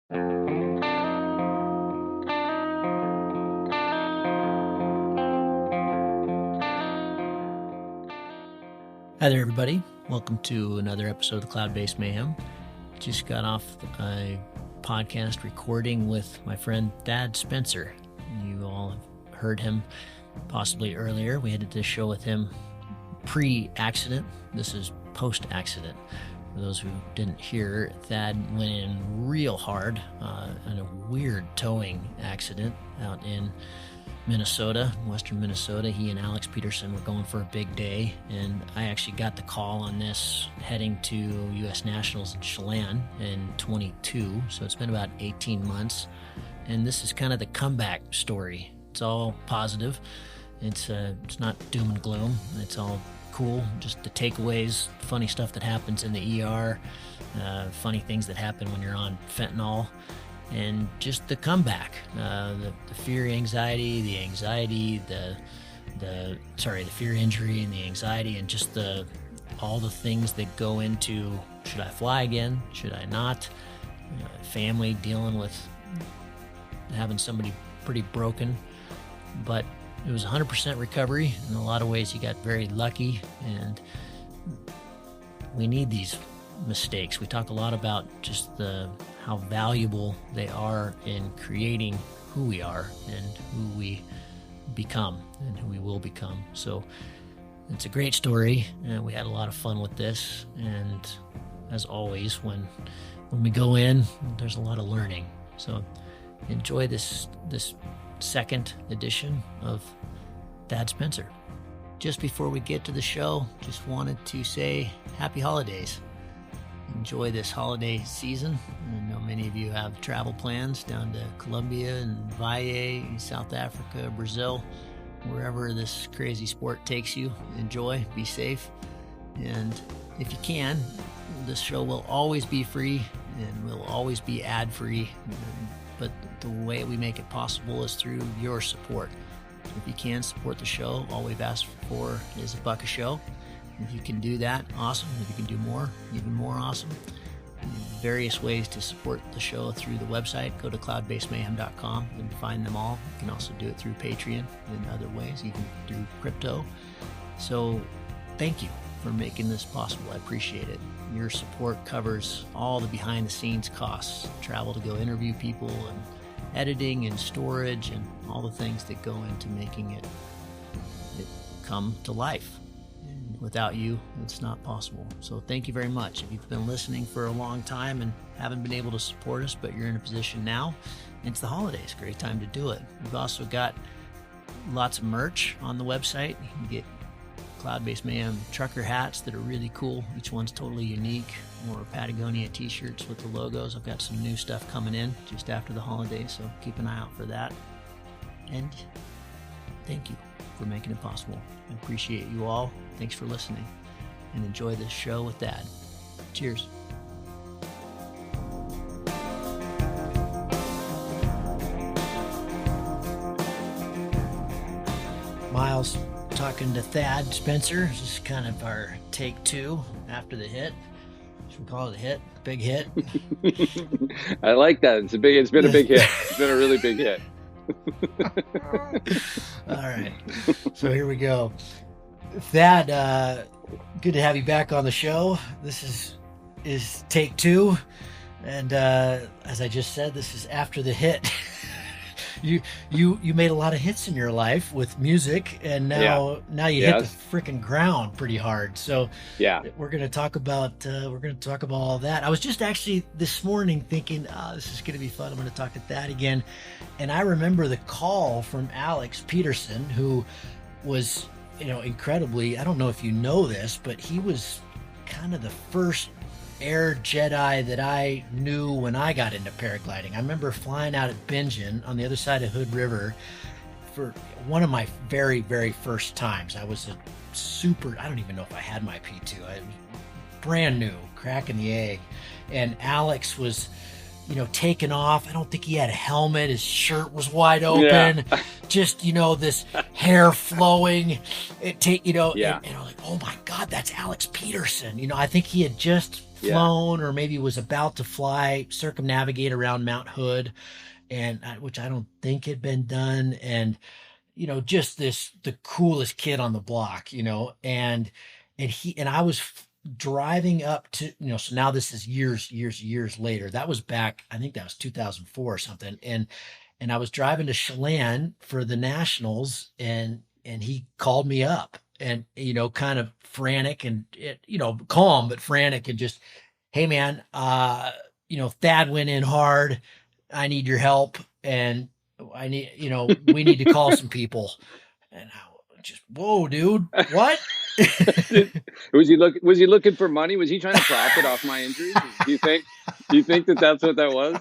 Hi there, everybody. Welcome to another episode of Cloud-Based Mayhem. Just got off a podcast recording with my friend Thad Spencer. You all have heard him possibly earlier. We did this show with him pre-accident. This is post-accident. For those who didn't hear, Thad went in real hard in a weird towing accident out in Minnesota, western Minnesota. He and Alex Peterson were going for a big day, and I actually got the call on this heading to U.S. Nationals in Chelan in 22, so it's been about 18 months, and this is kind of the comeback story. It's all positive. It's not doom and gloom. It's all cool, just the takeaways, funny stuff that happens in the ER, funny things that happen when you're on fentanyl, and just the comeback, the fear, anxiety, the fear, injury, and the anxiety, and just all the things that go into, should I fly again? Should I not? Family dealing with having somebody pretty broken, but it was 100% recovery. In a lot of ways, he got very lucky, and we need these mistakes. We talk a lot about just how valuable they are in creating who we are and who we become and who we will become. So it's a great story, and we had a lot of fun with this. And as always, when we go in, there's a lot of learning. So enjoy this second edition of Thad Spencer. Just before we get to the show, just wanted to say happy holidays. Enjoy this holiday season. I know many of you have travel plans down to Colombia and Valle, South Africa, Brazil, wherever this crazy sport takes you. Enjoy, be safe, and if you can, this show will always be free and will always be ad-free, but the way we make it possible is through your support. If you can support the show, all we've asked for is $1 a show. If you can do that, awesome. If you can do more, even more awesome. Various ways to support the show through the website. Go to cloudbasedmayhem.com and find them all. You can also do it through Patreon and other ways, even through crypto. So thank you for making this possible. I appreciate it. Your support covers all the behind-the-scenes costs, travel to go interview people, and editing and storage and all the things that go into making it come to life. And without you, it's not possible. So thank you very much. If you've been listening for a long time and haven't been able to support us, but you're in a position now, it's the holidays. Great time to do it. We've also got lots of merch on the website. You can get Cloud-Based Mayhem trucker hats that are really cool. Each one's totally unique. Or Patagonia t-shirts with the logos. I've got some new stuff coming in just after the holidays, so keep an eye out for that. And thank you for making it possible. I appreciate you all. Thanks for listening, and enjoy this show with Dad. Cheers. Miles talking to Thad Spencer. This is kind of our take two after the hit. Should we call it a hit? Big hit? I like that. It's been a big hit. It's been a really big hit. All right. So here we go. Thad, good to have you back on the show. This is take two. And as I just said, this is after the hit. You made a lot of hits in your life with music, and now you hit the freaking ground pretty hard. So we're going to talk about all that. I was just actually this morning thinking, this is going to be fun. I'm going to talk to Thad again, and I remember the call from Alex Peterson, who was incredibly. I don't know if you know this, but he was kind of the first air Jedi that I knew when I got into paragliding. I remember flying out at Bingen on the other side of Hood River for one of my very, very first times. I was I don't even know if I had my P2. I was brand new, cracking the egg. And Alex was, taking off. I don't think he had a helmet. His shirt was wide open. Yeah. Just, this hair flowing. And I'm like, oh my God, that's Alex Peterson. I think he had just Yeah. flown or maybe was about to fly, circumnavigate around Mount Hood, and which I don't think had been done. And just the coolest kid on the block, and I was driving up to, so now this is years later. That was back, I think that was 2004 or something. And I was driving to Chelan for the Nationals, and he called me up, and kind of frantic, and calm but frantic, and just, hey man, Thad went in hard. I need your help, and we need to call some people. And I just, whoa, dude, what? Was he looking for money? Was he trying to profit off my injuries? Do you think that that's what that was?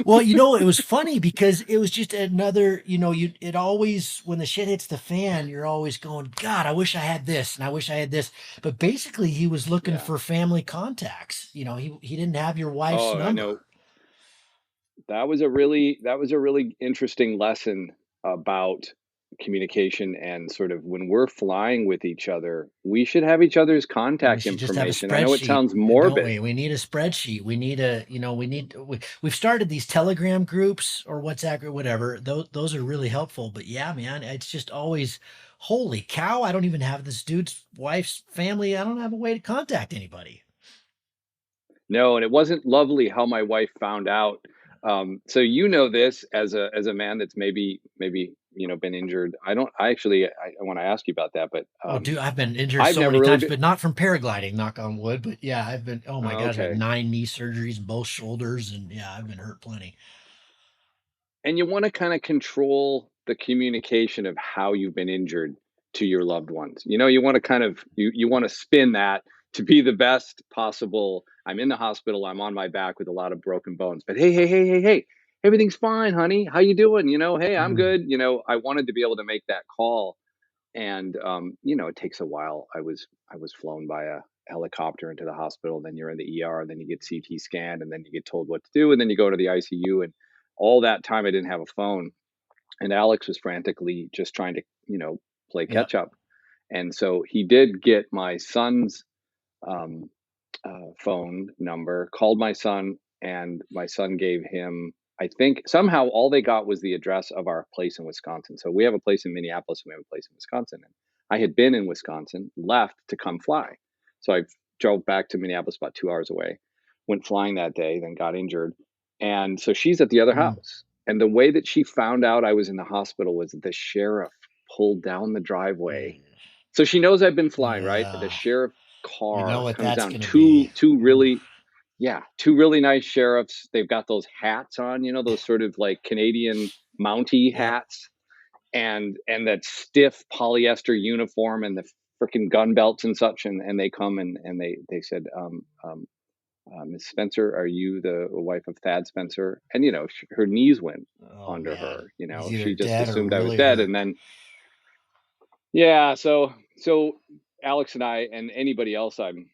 Well, it was funny because it was just another, it always, when the shit hits the fan, you're always going, God, I wish I had this and I wish I had this. But basically, he was looking Yeah. for family contacts. He didn't have your wife's Oh, I number. know. That was a really interesting lesson about communication, and sort of when we're flying with each other, we should have each other's We contact should just have a information. I know it spreadsheet, sounds don't morbid. we? We need a spreadsheet. We need we've started these Telegram groups or WhatsApp or whatever. Those are really helpful. But yeah, man, it's just always, holy cow, I don't even have this dude's wife's family. I don't have a way to contact anybody. No, and it wasn't lovely how my wife found out. So this as a man that's maybe been injured. I want to ask you about that, but Oh, dude, I've been injured I've so never many really times, been. but not from paragliding, knock on wood. But yeah, I've been, oh my Oh, gosh, I had okay. 9 knee surgeries in both shoulders. And yeah, I've been hurt plenty. And you want to kind of control the communication of how you've been injured to your loved ones. You want to kind of you want to spin that to be the best possible. I'm in the hospital, I'm on my back with a lot of broken bones, but hey, everything's fine, honey, how you doing? Hey, I'm Mm, good. I wanted to be able to make that call. And it takes a while. I was flown by a helicopter into the hospital, then you're in the ER, and then you get CT scanned, and then you get told what to do, and then you go to the ICU. And all that time I didn't have a phone, and Alex was frantically just trying to play yeah. catch up. And so he did get my son's um, phone number, called my son, and my son gave him, I think somehow all they got was the address of our place in Wisconsin. So we have a place in Minneapolis and we have a place in Wisconsin. And I had been in Wisconsin, left to come fly. So I drove back to Minneapolis, about 2 hours away, went flying that day, then got injured. And so she's at the other Mm, house. And the way that she found out I was in the hospital was the sheriff pulled down the driveway. mm, So she knows I've been flying, right? The yeah. sheriff You know car what comes that's down, going to be. two Ooh, really, yeah, two really nice sheriffs. They've got those hats on, those sort of like Canadian Mountie yep. hats, and that stiff polyester uniform, and the freaking gun belts and such. And they come, and they said, Miss Spencer, are you the wife of Thad Spencer? And her knees went Oh under man, her. he's either She just dead or assumed I was really dead. hurt. And then, yeah, so Alex and I and anybody else I'm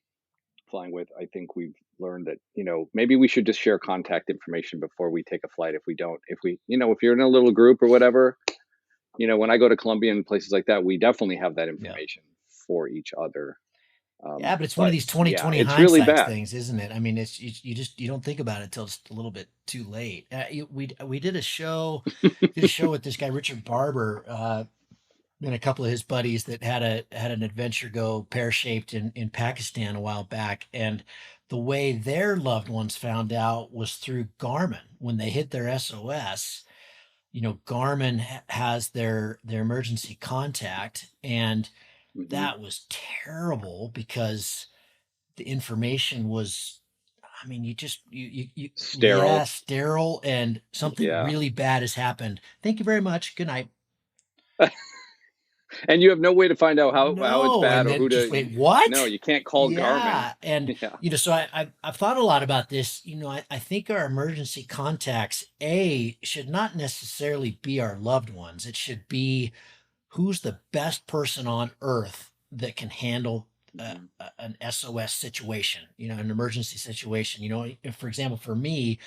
flying with, I think we've learned that, maybe we should just share contact information before we take a flight. If you're in a little group or whatever, when I go to Colombia and places like that, we definitely have that Yeah. information for each other. Yeah, but it's one of But these yeah, 2020 it's really hindsight bad. things, isn't it? I mean, it's you don't think about it until it's a little bit too late. We did a show with this guy Richard Barber, and a couple of his buddies that had an adventure go pear shaped in Pakistan a while back, and the way their loved ones found out was through Garmin. When they hit their SOS, Garmin has their emergency contact, and Hmm. that was terrible because the information was, I mean, yeah, Sterile. sterile, and something Yeah. really bad has happened. Thank you very much. Good night. And you have no way to find out how it's No, bad and or then who just to. wait, No, what? you can't call Garmin. Yeah, and Yeah. so I've thought a lot about this. I think our emergency contacts should not necessarily be our loved ones. It should be who's the best person on earth that can handle Mhm. an SOS situation, an emergency situation. If, for example, for me,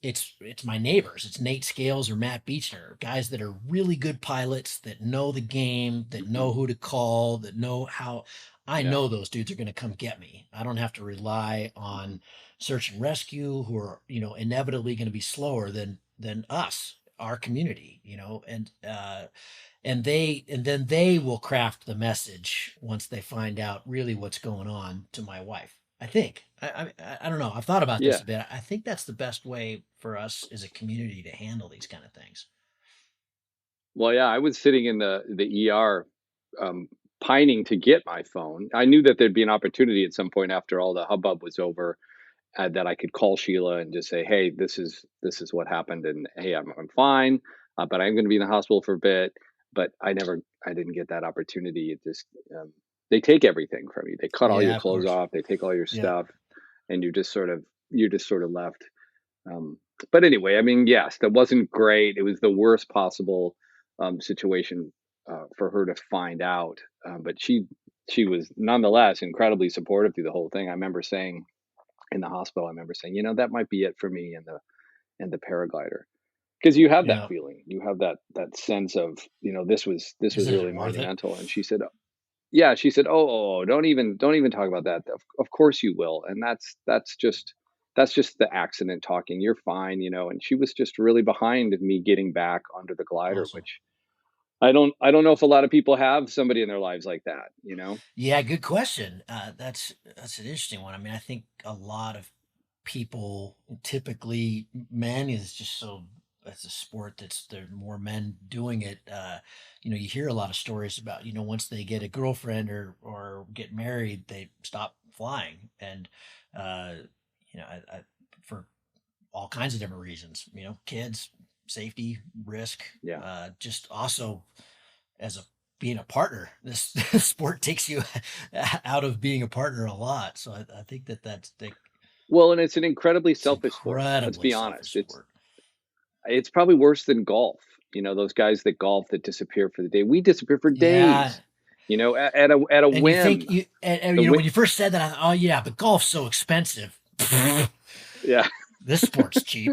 it's my neighbors. It's Nate Scales or Matt Beechner, guys that are really good pilots that know the game, that Mhm. know who to call, that know how. I know those dudes are going to come get me. I don't have to rely on search and rescue, who are, inevitably going to be slower than us, our community, and then they will craft the message once they find out really what's going on to my wife. I think. I don't know. I've thought about this Yeah. a bit. I think that's the best way for us as a community to handle these kind of things. Well, yeah, I was sitting in the ER, um, pining to get my phone. I knew that there'd be an opportunity at some point after all the hubbub was over, that I could call Sheila and just say, "Hey, this is what happened, and hey, I'm fine, but I'm going to be in the hospital for a bit." But I didn't get that opportunity. It just they take everything from you. They cut all your Yeah, of clothes course. off. They take all your Yeah. stuff, and you're just sort of left. But anyway, I mean, yes, that wasn't great. It was the worst possible situation for her to find out. But she was nonetheless incredibly supportive through the whole thing. I remember saying in the hospital, I remember saying, that might be it for me and the paraglider, because you have that Yeah. feeling, you have that sense of, this was Isn't it really worth it? monumental. And she said, yeah, she said, oh, don't even talk about that. Of course you will. And that's just the accident talking. You're fine, and she was just really behind me getting back onto the glider, Awesome. which I don't know if a lot of people have somebody in their lives like that. Yeah, good question. That's an interesting one. I mean, I think a lot of people, typically men, is just so, it's a sport that's, there are more men doing it. You hear a lot of stories about, once they get a girlfriend or get married, they stop flying, and uh, for all kinds of different reasons. Kids, safety, risk, Yeah. just also as a being a partner. This sport takes you out of being a partner a lot. So I think Well, and it's an incredibly it's selfish sport. Let's incredibly be selfish honest. It's sport. it's probably worse than golf. Those guys that golf that disappear for the day. We disappear for Yeah, days. At a and you think whim. and The when you first said that, I thought, oh yeah, but golf's so expensive. Yeah. This sport's cheap.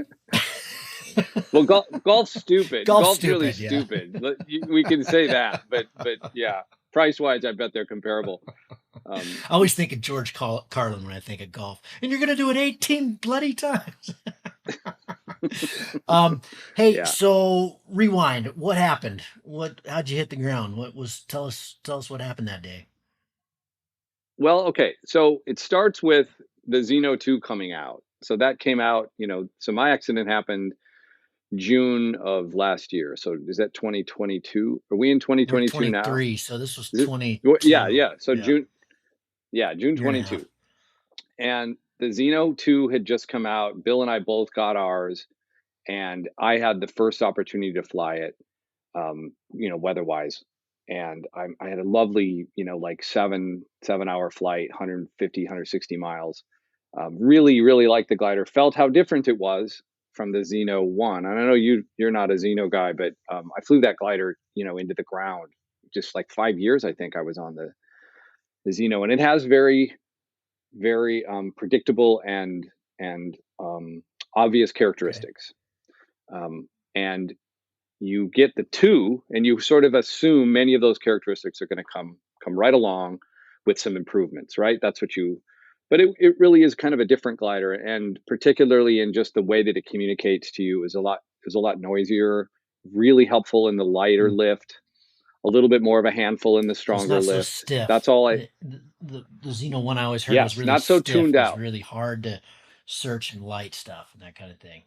Well, golf's stupid. Golf's Golf's really stupid. Yeah. stupid. We can say that, but yeah, price wise, I bet they're comparable. Um, I always think of George Carlin when I think of golf, and you're gonna do it 18 bloody times. um, hey, yeah. so rewind. What happened? How'd you hit the ground? What was? Tell us what happened that day. Well, okay. So it starts with the Xeno 2 coming out. So that came out. So my accident happened June of last year. So is that 2022? Are we in We're 2022 now? 23, so this was Is it? Yeah, 22. yeah. So Yeah, June, yeah, June year and a half. 22. And the Xeno 2 had just come out. Bill and I both got ours, and I had the first opportunity to fly it, weather-wise. And I had a lovely, like 7 hour flight, 150, 160 miles. Really, really liked the glider. Felt how different it was from the Xeno 1. And I know you're not a Xeno guy, but I flew that glider, into the ground. Just like 5 years, I think I was on the Xeno, and it has very, very predictable and obvious Okay. characteristics. And you get the 2, and you sort of assume many of those characteristics are going to come right along with some improvements, right? That's what you. But it really is kind of a different glider, and particularly in just the way that it communicates to you is a lot noisier. Really helpful in the lighter Hmm. lift, a little bit more of a handful in the So it's stronger not so lift. That's stiff. all I. The Xeno one I always heard was Yes, really not so stiff. tuned Was out. really hard to search and light stuff and that kind of thing.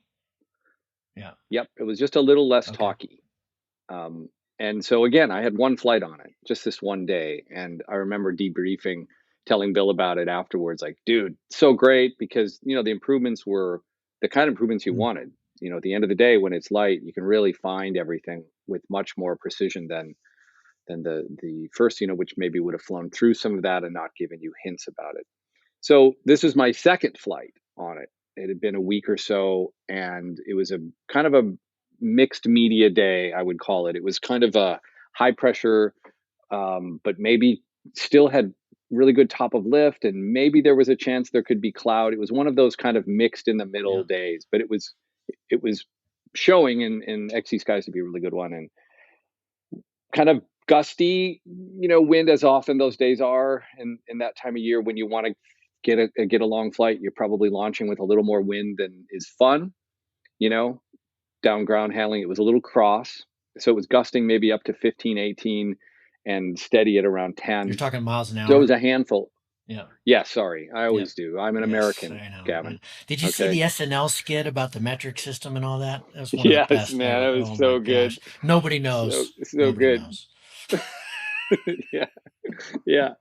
Yeah. Yep, it was just a little less Okay. talky. Um, and so again, I had one flight on it, just this one day, and I remember debriefing, telling Bill about it afterwards. Like, dude, so great, because the improvements were the kind of improvements you Mm. wanted. At the end of the day, when it's light, you can really find everything with much more precision than the first, which maybe would have flown through some of that and not given you hints about it. So this is my second flight on it. It had been a week or so, and it was a kind of a mixed media day, I would call it. It was kind of a high pressure, but maybe still had really good top of lift, and maybe there was a chance there could be cloud. It was one of those kind of mixed in the middle Yeah. days, but it was showing in XC Skies to be a really good one, and kind of gusty, wind as often those days are in that time of year when you want to get a long flight. You're probably launching with a little more wind than is fun, you know, down ground handling. It was a little cross. So it was gusting maybe up to 15, 18 and steady at around You're 10. talking miles an So it was hour? a handful. Yeah. Yeah, sorry. I Yep. always do. I'm an Yes, American, I know. Gavin. Did you see Okay. the SNL skit about the metric system and all that? That was one of the Yes, best man. ever. That was Oh my so good. gosh. Nobody So knows. so Nobody good. knows. Yeah. Yeah.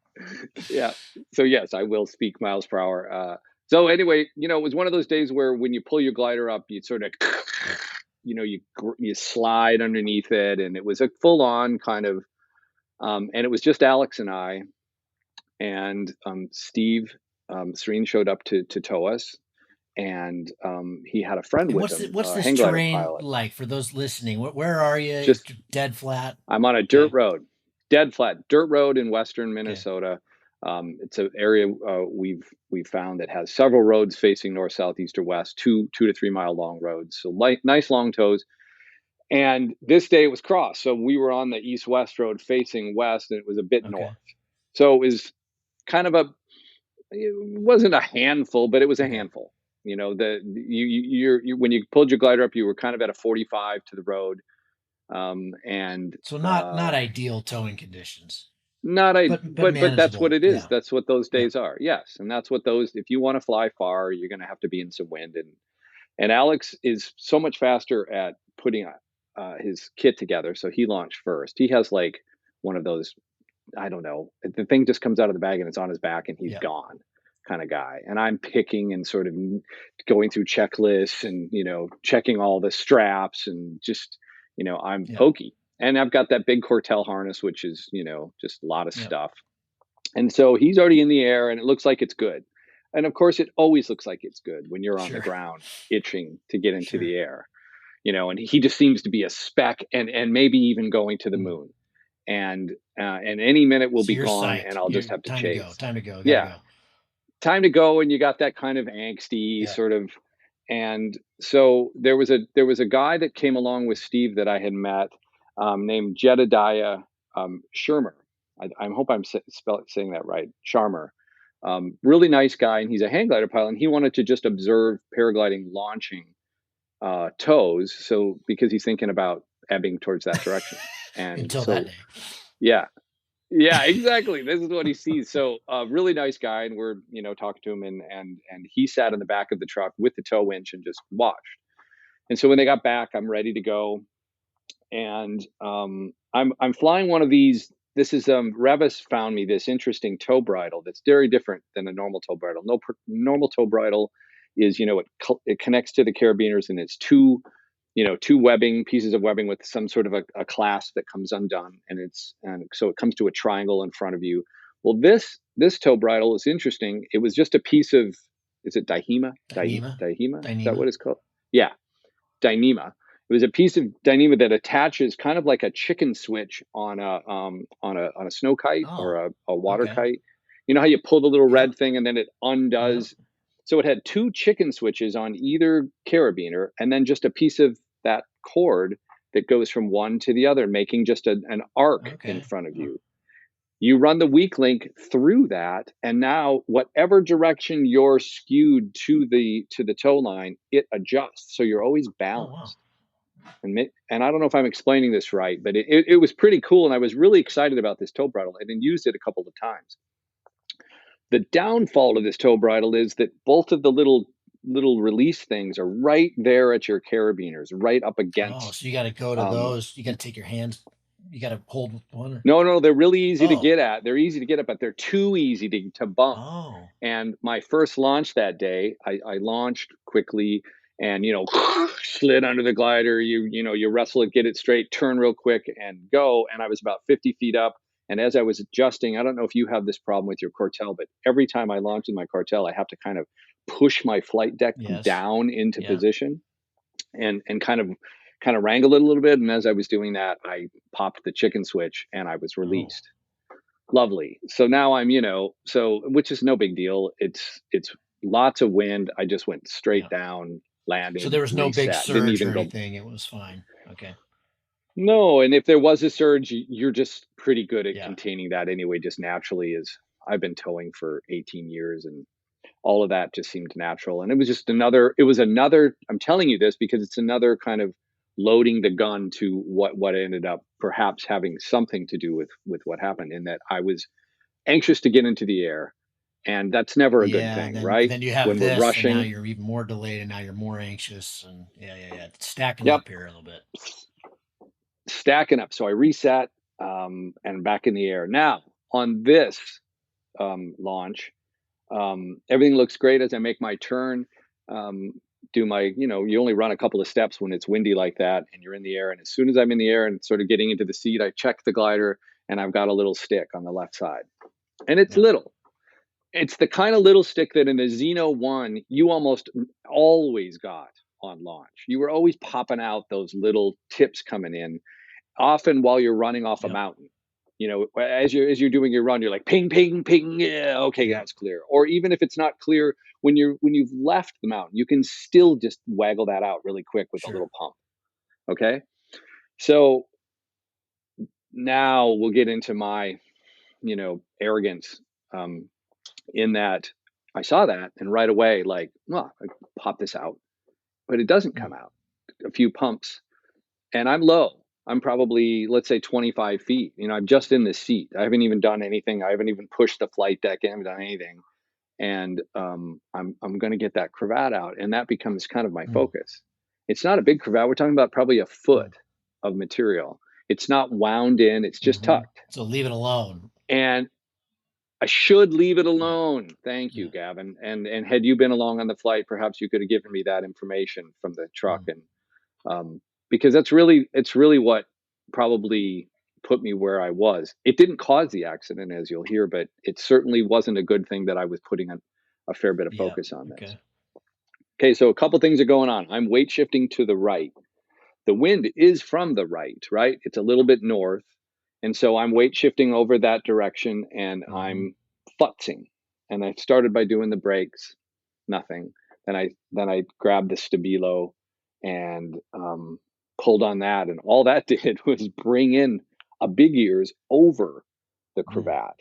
Yeah. So yes, I will speak miles per hour. So anyway, it was one of those days where when you pull your glider up, you sort of, Yep. you slide underneath it, and it was a full on kind of, and it was just Alex and I, and Steve Serene showed up to tow us, and he had a friend And with what's him, what's a this hang glider terrain pilot. like for those listening? Where are you? It's Just dead flat. I'm on a dirt Okay. road, dead flat dirt road in western Okay. Minnesota. It's an area we've found that has several roads facing north, south, east, or west, 2 to 3 mile long roads. So nice long tows. And this day it was cross, so we were on the east-west road facing west, and it was a bit north. Okay. So it was kind of it wasn't a handful, but it was a Okay. handful. When you pulled your glider up, you were kind of at a 45 to the road, and So not ideal towing conditions, not I, but but that's what manageable. it is. Yeah. That's what those Yeah. days are. Yes, and that's what those. If you want to fly far, you're going to have to be in some wind, and Alex is so much faster at putting his kit together. So he launched first. He has like one of those. I don't know. The thing just comes out of the bag and it's on his back and he's Yeah. gone, kind of guy. And I'm picking and sort of going through checklists and checking all the straps and just I'm Yeah. pokey. And I've got that big Cortel harness, which is just a lot of Yeah. stuff. And so he's already in the air and it looks like it's good. And of course, it always looks like it's good when you're on the Sure. ground itching to get into Sure. the air, and he just seems to be a speck and maybe even going to the Mm. moon. And any minute we'll So be you're gone and psyched. I'll You're just have to time to go. chase. Time to go. Gotta Yeah, go. time to go, and you got that kind of angsty Yeah. sort of. And so there was a guy that came along with Steve that I had met, named Jedediah Shermer. I hope I'm saying that right. Sharmer. Really nice guy, and he's a hang glider pilot, and he wanted to just observe paragliding launching tows, so because he's thinking about ebbing towards that direction. And Until that so, day. yeah, yeah, exactly. This is what he sees. So, really nice guy, and we're talking to him, and he sat in the back of the truck with the tow winch and just watched. And so when they got back, I'm ready to go, and I'm flying one of these. This is Revis found me this interesting tow bridle that's very different than a normal tow bridle. No, normal tow bridle is it connects to the carabiners, and it's two pieces of webbing with some sort of a clasp that comes undone, and so it comes to a triangle in front of you. Well, this tow bridle is interesting. It was just a piece of, is it Dyneema? Dyneema. Dyneema? Is that Dyneema. what it's called? Yeah, Dyneema. It was a piece of Dyneema that attaches kind of like a chicken switch on a snow kite or Oh, a water okay. kite. You know how you pull the little Yep. red thing and then it Yep. undoes. So it had two chicken switches on either carabiner, and then just a piece of that cord that goes from one to the other, making just an arc in Okay. front of Huh. you. You run the weak link through that, and now whatever direction you're skewed to the tow line, it adjusts. So you're always Oh wow. balanced. And I don't know if I'm explaining this right, but it was pretty cool, and I was really excited about this tow bridle and then used it a couple of times. The downfall of this tow bridle is that both of the little release things are right there at your carabiners, right up Oh, against. so you got to go to Um, those. You got to take your hands. You got to hold one. no, no, they're really easy to Oh. get at. They're easy to get at, but they're too easy to bump. Oh. And my first launch that day, I launched quickly and slid under the glider. You wrestle it, get it straight, turn real quick, and go. And I was about 50 feet up. And as I was adjusting, I don't know if you have this problem with your Cortel, but every time I launch with my Cortel, I have to kind of push my flight deck Yes. down into Yeah. position and kind of wrangle it a little bit. And as I was doing that, I popped the chicken switch and I was Oh. released. Lovely. So now I'm, which is no big deal. It's lots of wind. I just went straight Yeah. down, So there landed, was no big reset. Didn't surge even or go. anything. It was fine. Okay. No, and if there was a surge, you're just pretty good at Yeah. containing that anyway, just naturally. As I've been towing for 18 years, and all of that just seemed natural. And it was just another, I'm telling you this because it's another kind of loading the gun to what ended up perhaps having something to do with what happened, in that I was anxious to get into the air. And that's never a good Yeah, thing, then right? then you have When we're this, and now rushing. you're even more delayed, and now you're more anxious, and yeah. It's stacking Yep. up here a little bit. Stacking up. So I reset, and back in the air. Now, on this launch, everything looks great as I make my turn. Um, do my, you only run a couple of steps when it's windy like that and you're in the air. And as soon as I'm in the air and sort of getting into the seat, I check the glider and I've got a little stick on the left side. And it's Yeah, little. It's the kind of little stick that in the Xeno 1, you almost always got on launch. You were always popping out those little tips coming in, often while you're running off a yep, mountain. As you're doing your run, you're like ping, ping, ping. Yeah, okay, yep, that's clear. Or even if it's not clear, when you've left the mountain, you can still just waggle that out really quick with a sure. little pump. Okay, so now we'll get into my arrogance, um, in that I saw that and right away, like, well, I pop this out, but it doesn't Mm, come out. A few pumps, and I'm low. I'm probably, let's say, 25 feet. I'm just in the seat. I haven't even done anything. I haven't even pushed the flight deck. I haven't done anything. And I'm going to get that cravat out, and that becomes kind of my mm, focus. It's not a big cravat. We're talking about probably a mm, foot of material. It's not wound in. It's just mm-hmm. tucked. So leave it alone. And I should leave it Yeah, alone. Thank you, yeah, Gavin. And had you been along on the flight, perhaps you could have given me that information from the truck, mm, and because it's really what probably put me where I was. It didn't cause the accident, as you'll hear, but it certainly wasn't a good thing that I was putting a fair bit of yeah. focus on this. Okay. Okay, so a couple things are going on. I'm weight shifting to the right. The wind is from the right, right? It's a little bit north. And so I'm weight shifting over that direction and Mm-hmm. I'm futzing. And I started by doing the brakes, nothing. Then I grabbed the stabilo and pulled on that. And all that did was bring in a big ears over the Mm, cravat,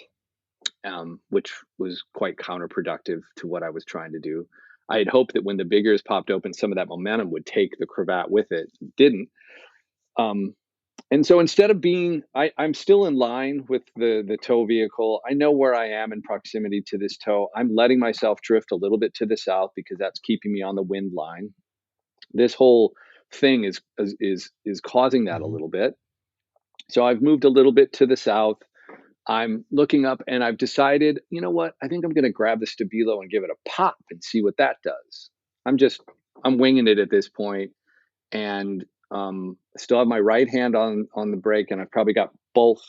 which was quite counterproductive to what I was trying to do. I had hoped that when the big ears popped open, some of that momentum would take the cravat with it. It didn't. Um, and so instead of I'm still in line with the tow vehicle. I know where I am in proximity to this tow. I'm letting myself drift a little bit to the south because that's keeping me on the wind line. This whole thing is causing that a mm-hmm. little bit. So I've moved a little bit to the south. I'm looking up and I've decided, you know what? I think I'm going to grab the stabilo and give it a pop and see what that does. I'm just I'm winging it at this point, and I still have my right hand on the brake, and I've probably got both.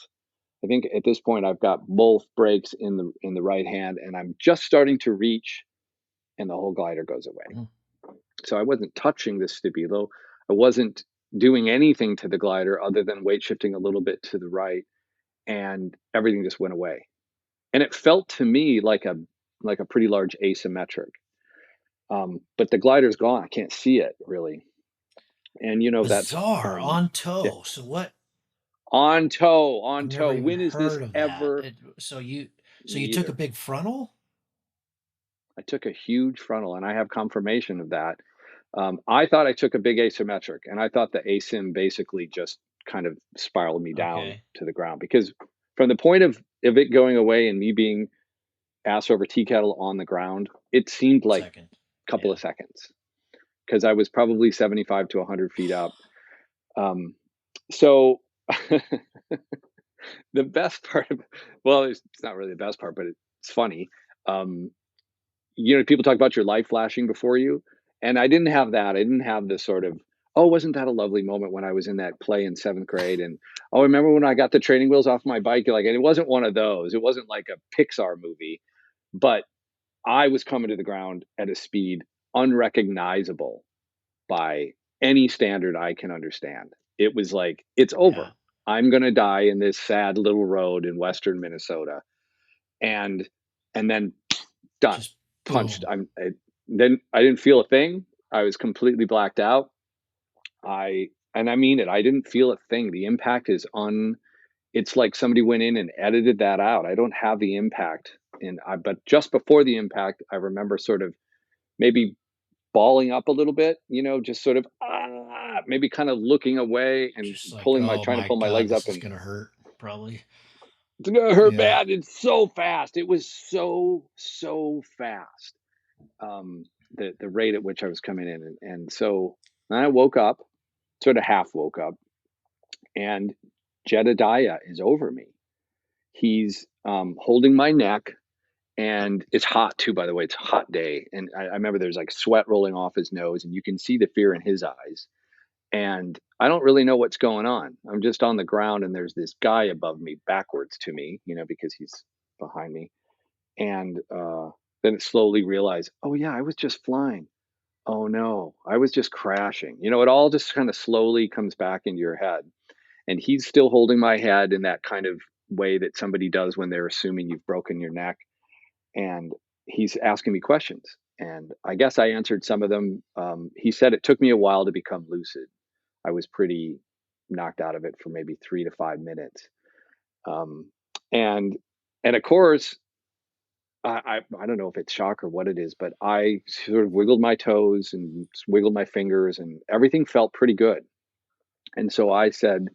I think at this point I've got both brakes in the right hand, and I'm just starting to reach, and the whole glider goes away. Mm, So I wasn't touching the stabilo. I wasn't doing anything to the glider other than weight shifting a little bit to the right, and everything just went away. And it felt to me like a pretty large asymmetric. But the glider's gone. I can't see it really. And that's bizarre on yeah. tow. So what? On tow, I've on never tow. even When is this heard of that. ever? So you took a Neither. big frontal? I took a huge frontal, and I have confirmation of that. I thought I took a big asymmetric, and I thought the asim basically just kind of spiraled me down Okay. to the ground, because from the point of it going away and me being ass over tea kettle on the ground, it seemed like Second. a couple Yeah. of seconds because I was probably 75 to 100 feet up. Um, so the best part of, well, it's not really the best part, but it's funny. Um, People talk about your life flashing before you, and I didn't have that. I didn't have this sort of, oh, wasn't that a lovely moment when I was in that play in seventh grade? And oh, remember when I got the training wheels off my bike? Like, and it wasn't one of those. It wasn't like a Pixar movie, but I was coming to the ground at a speed unrecognizable by any standard I can understand. It was like, it's over. Yeah. I'm going to die in this sad little road in western Minnesota. And then done, Just punched. boom. Then I didn't feel a thing. I was completely blacked out. I and I mean it. I didn't feel a thing. The impact is it's like somebody went in and edited that out. I don't have the impact. But just before the impact, I remember sort of maybe balling up a little bit, just sort of, maybe kind of looking away and Just like, oh trying to my pull my God, legs this up, is and gonna hurt, probably. it's gonna hurt Yeah. bad. It's so fast. It was so fast. The rate at which I was coming in. And so then I woke up, sort of half woke up, and Jedediah is over me. He's holding my neck, and it's hot too, by the way. It's a hot day. And I remember there's like sweat rolling off his nose, and you can see the fear in his eyes. And I don't really know what's going on. I'm just on the ground, and there's this guy above me, backwards to me, because he's behind me. And then it slowly realized, oh, yeah, I was just flying. Oh, no, I was just crashing. It all just kind of slowly comes back into your head. And he's still holding my head in that kind of way that somebody does when they're assuming you've broken your neck. And he's asking me questions. And I guess I answered some of them. He said it took me a while to become lucid. I was pretty knocked out of it for maybe 3 to 5 minutes. Um, and and of course, I don't know if it's shock or what it is, but I sort of wiggled my toes and wiggled my fingers, and everything felt pretty good. And so I said,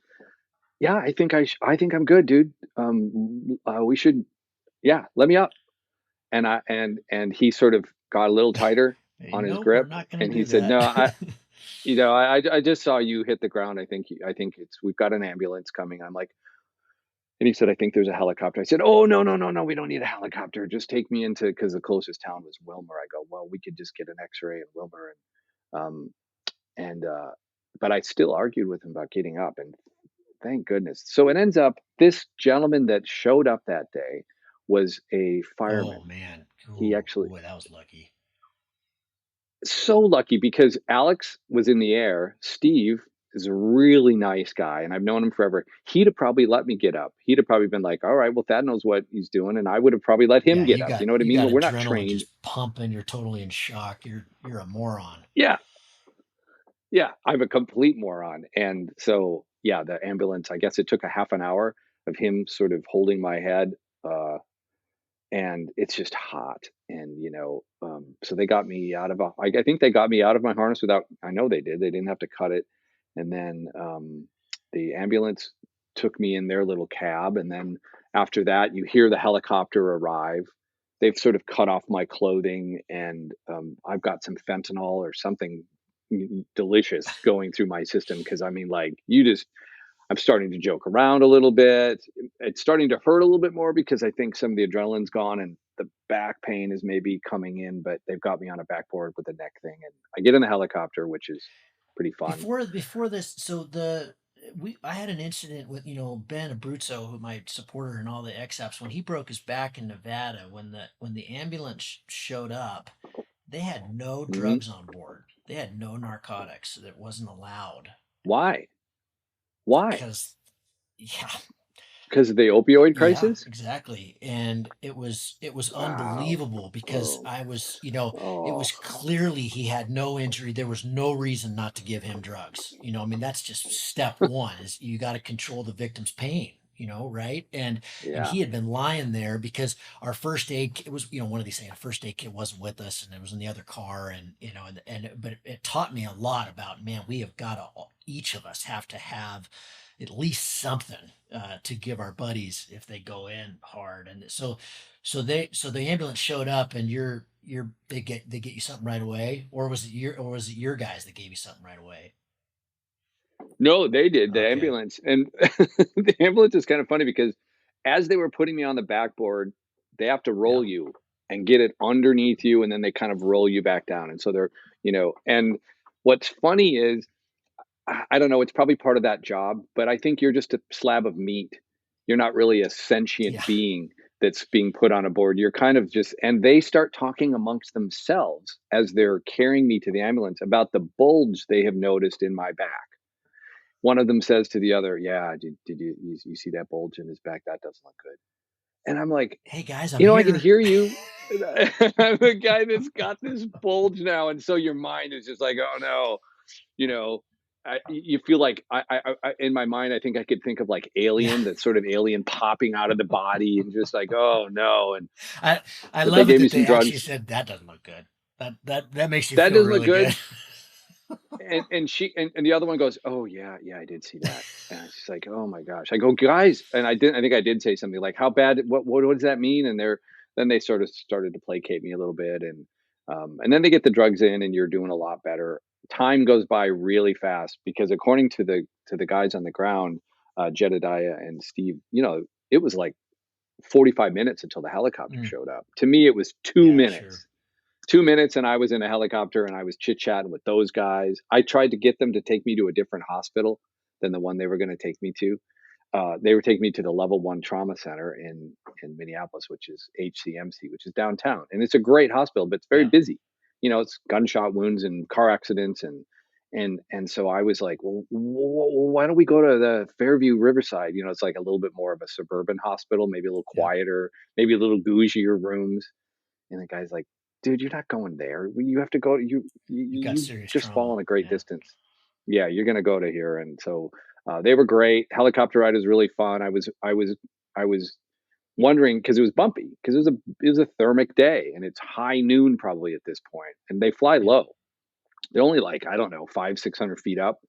"Yeah, I think I'm good, dude. We should, yeah, let me up." And he sort of got a little tighter Hey, on his nope, we're grip, not gonna and he do said, that. "No, I just saw you hit the ground. I think we've got an ambulance coming." I'm like, and he said, "I think there's a helicopter." I said, "Oh, no, no, no, no, we don't need a helicopter. Just take me into," because the closest town was Wilmer. I go, "Well, we could just get an X-ray in Wilmer." Um, and but I still argued with him about getting up, and thank goodness. So it ends up this gentleman that showed up that day was a Oh fireman. man, He oh actually, boy, that was lucky. so lucky because Alex was in the air. Steve is a really nice guy, and I've known him forever. He'd have probably let me get up. He'd have probably been like, "All right, well, Thad knows what he's doing," and I would have probably let him Yeah, get up. You know what I you mean? got But we're not adrenaline trained. just pumping. You're totally in shock. You're a moron. Yeah, yeah, I'm a complete moron. And so, yeah, the ambulance. I guess it took a half an hour of him sort of holding my head. Uh, and it's just hot. And so they got me out of I think they got me out of my harness without. I know they did. They didn't have to cut it. And then the ambulance took me in their little cab, and then after that, you hear the helicopter arrive. They've sort of cut off my clothing, and I've got some fentanyl or something delicious going through my system, because I mean, like, I'm starting to joke around a little bit. It's starting to hurt a little bit more because I think some of the adrenaline's gone and the back pain is maybe coming in, but they've got me on a backboard with a neck thing. And I get in the helicopter, which is pretty fun. Before this, so the we I had an incident with Ben Abruzzo, who my supporter and all the XAPs, when he broke his back in Nevada. When the ambulance showed up, they had no Hmm. drugs on board. They had no narcotics. That wasn't allowed Why? Why? because, yeah, Because of the opioid yeah, crisis? exactly. And it was Wow. unbelievable because Oh, it oh, was clearly he had no injury. There was no reason not to give him drugs. I mean, that's just step one, is you got to control the victim's pain, right? And yeah. he had been lying there because our first aid, it was, one of these things, our first aid kit wasn't with us and it was in the other car. And but it taught me a lot about, man, we have got to, each of us have to have at least something to give our buddies if they go in hard. And so the ambulance showed up, and they get you something right away, or was it your guys that gave you something right away? No, they did, the Okay. ambulance. And the ambulance is kind of funny because as they were putting me on the backboard, they have to Yeah. roll you and get it underneath you, and then they kind of roll you back down. And so and what's funny is, I don't know, it's probably part of that job, but I think you're just a slab of meat. You're not really a Yeah. sentient being that's being put on a board. You're kind of just, and they start talking amongst themselves as they're carrying me to the ambulance about the bulge they have noticed in my back. One of them says to the other, "Yeah, did you see that bulge in his back? That doesn't look good." And I'm like, Hey guys, I'm I can here. hear you. I'm the guy that's got this bulge now, and so your mind is just like, "Oh no," you know. you feel like in my mind, I think I could think of like Yeah. Alien, that sort of alien popping out of the body, and just like, oh no. And I I but they love it gave me that some they actually drugs. said that doesn't look good. That makes you That feel doesn't look really good. good. And the other one goes, oh yeah, yeah, I did see that. And it's just like, oh my gosh. I go, guys, and I think I did say something like, how bad, what does that mean? And then they sort of started to placate me a little bit. And then they get the drugs in, and you're doing a lot better. Time goes by really fast, because according to the guys on the ground, Jedediah and Steve, it was like 45 minutes until the helicopter Mm, showed up. To me, it was two yeah, sure. minutes 2 minutes, and I was in a helicopter, and I was chit chatting with those guys. I tried to get them to take me to a different hospital than the one they were going to take me to. They were taking me to the level one trauma center in Minneapolis, which is HCMC, which is downtown, and it's a great hospital, but it's very Yeah. busy. It's gunshot wounds and car accidents, and so I was like, well, why don't we go to the Fairview Riverside? It's like a little bit more of a suburban hospital, maybe a little Yeah. quieter, maybe a little gougier rooms. And the guy's like, "Dude, you're not going there. You have to go. You've got You serious just fall trauma. in a great Yeah. distance. Yeah, you're gonna go to here." And so they were great. Helicopter ride was really fun. I was wondering, because it was bumpy, because it was a thermic day, and it's high noon probably at this point, and they fly Yeah. low. They're only like, I don't know, 500-600 feet up.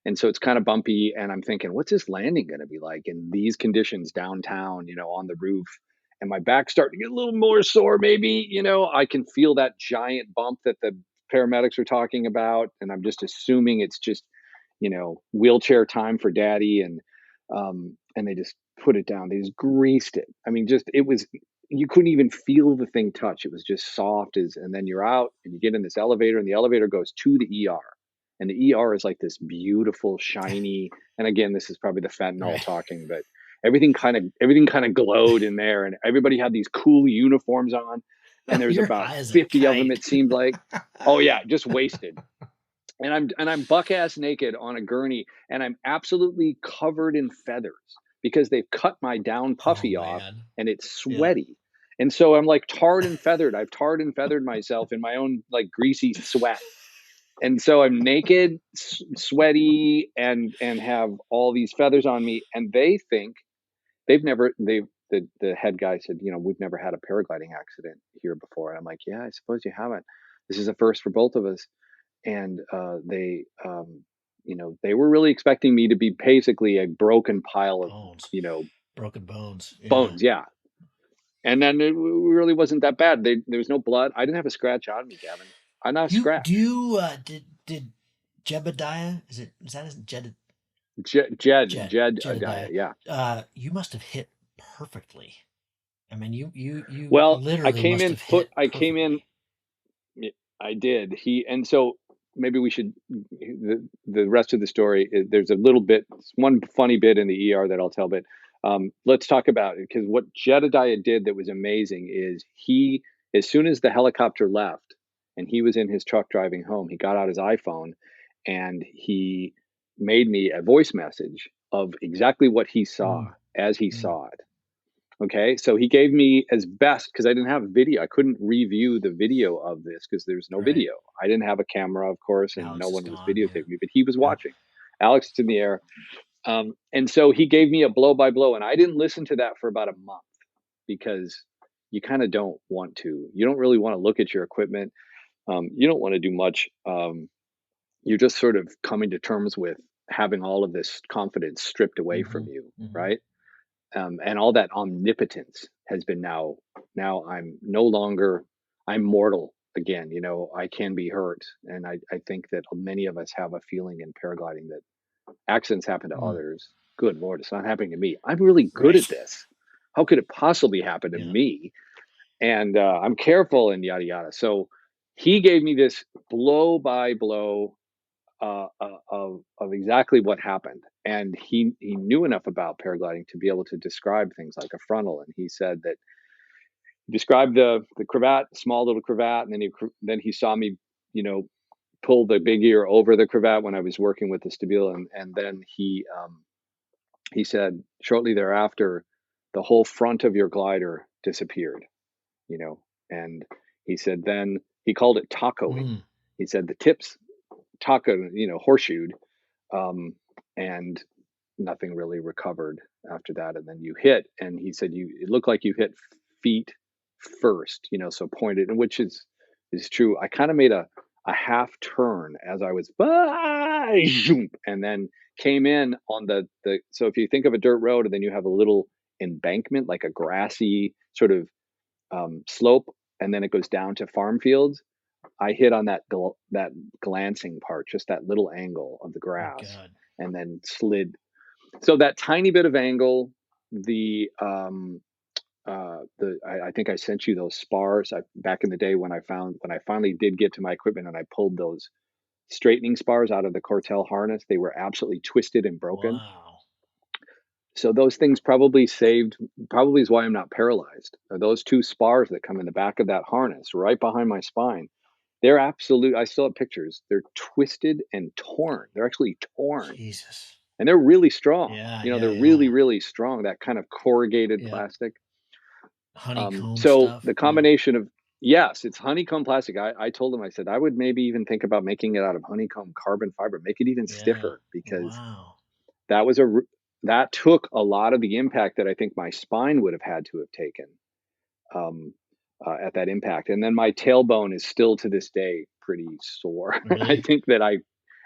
And so it's kind of bumpy. And I'm thinking, what's this landing going to be like in these conditions downtown, on the roof? And my back's starting to get a little more sore, maybe. I can feel that giant bump that the paramedics are talking about. And I'm just assuming it's just, wheelchair time for daddy. And they just put it down. They just greased it. I mean, it was, you couldn't even feel the thing touch. It was just soft and then you're out and you get in this elevator, and the elevator goes to the ER. And the ER is like this beautiful, shiny, and again, this is probably the fentanyl Right. talking, but everything kind of glowed in there, and everybody had these cool uniforms on, and there's You're about high as a 50 of them, kite. it seemed like. Oh yeah, just wasted. And I'm buck ass naked on a gurney, and I'm absolutely covered in feathers because they've cut my down Oh puffy off, man. and it's Yeah. sweaty. And so I'm like tarred and feathered. I've tarred and feathered myself in my own like greasy sweat. And so I'm naked, sweaty, and have all these feathers on me. And they think the head guy said, we've never had a paragliding accident here before. And I'm like, yeah, I suppose you haven't. This is a first for both of us. And they were really expecting me to be basically a broken pile of, Bones. you know, Broken bones. Yeah. bones. Yeah. And then it really wasn't that bad. There was no blood. I didn't have a scratch on me, Gavin. I not a You do scratch. you did Jebediah, is that his Jedediah, Jedediah. yeah. You must have hit perfectly. I mean, you Well, literally must have hit I came in, perfectly. I did. And so maybe we should, the rest of the story, there's a little bit, one funny bit in the ER that I'll tell, but let's talk about it, because what Jedediah did that was amazing is as soon as the helicopter left and he was in his truck driving home, he got out his iPhone and he made me a voice message of exactly what he saw Mm, as he mm. saw it. Okay, so he gave me as best, because I didn't have video. I couldn't review the video of this because there's no Right. video. I didn't have a camera, of course, and no Alex is one was gone. Yeah. videotaping me, but he was Yeah. watching. Alex is in the air. And so he gave me a blow by blow, and I didn't listen to that for about a month because you kind of don't want to. You don't really want to look at your equipment. You don't want to do much. You're just sort of coming to terms with having all of this confidence stripped away Mm-hmm. from you, Mm-hmm. right? And all that omnipotence has been now I'm no longer, I'm mortal again. I can be hurt, and I think that many of us have a feeling in paragliding that accidents happen to Mm. others. Good lord, it's not happening to me. I'm really good at Right. this. How could it possibly happen to Yeah. me? And I'm careful and yada yada. So he gave me this blow by blow of exactly what happened. And he knew enough about paragliding to be able to describe things like a frontal. And he said that he described the cravat, small little cravat, and then he saw me, you know, pull the big ear over the cravat when I was working with the stabile, and then he said shortly thereafter, the whole front of your glider disappeared, you know, and he said then he called it tacoing. Mm. He said the tips taco, horseshoed, um, and nothing really recovered after that. And then you hit, and he said it looked like you hit feet first, so pointed, and which is true. I kind of made a half turn as I was, zoom, and then came in on the. So if you think of a dirt road, and then you have a little embankment, like a grassy sort of slope, and then it goes down to farm fields. I hit on that glancing part, just that little angle of the Oh grass, God. and then slid. So that tiny bit of angle, I think I sent you those spars back in the day when I finally did get to my equipment and I pulled those straightening spars out of the Cortel harness. They were absolutely twisted and broken. Wow. So those things probably is why I'm not paralyzed. Are those two spars that come in the back of that harness right behind my spine? They're absolute. I still have pictures. They're twisted and torn. They're actually torn, Jesus. and they're really strong. Yeah, They're yeah, really, yeah. really strong. That kind of corrugated Yeah. plastic. Honeycomb So stuff. the Yeah. combination of yes, it's honeycomb plastic. I told him, I said I would maybe even think about making it out of honeycomb carbon fiber, make it even Yeah. stiffer because Wow. that was that took a lot of the impact that I think my spine would have had to have taken um, at that impact. And then my tailbone is still to this day pretty sore. I Really? think that I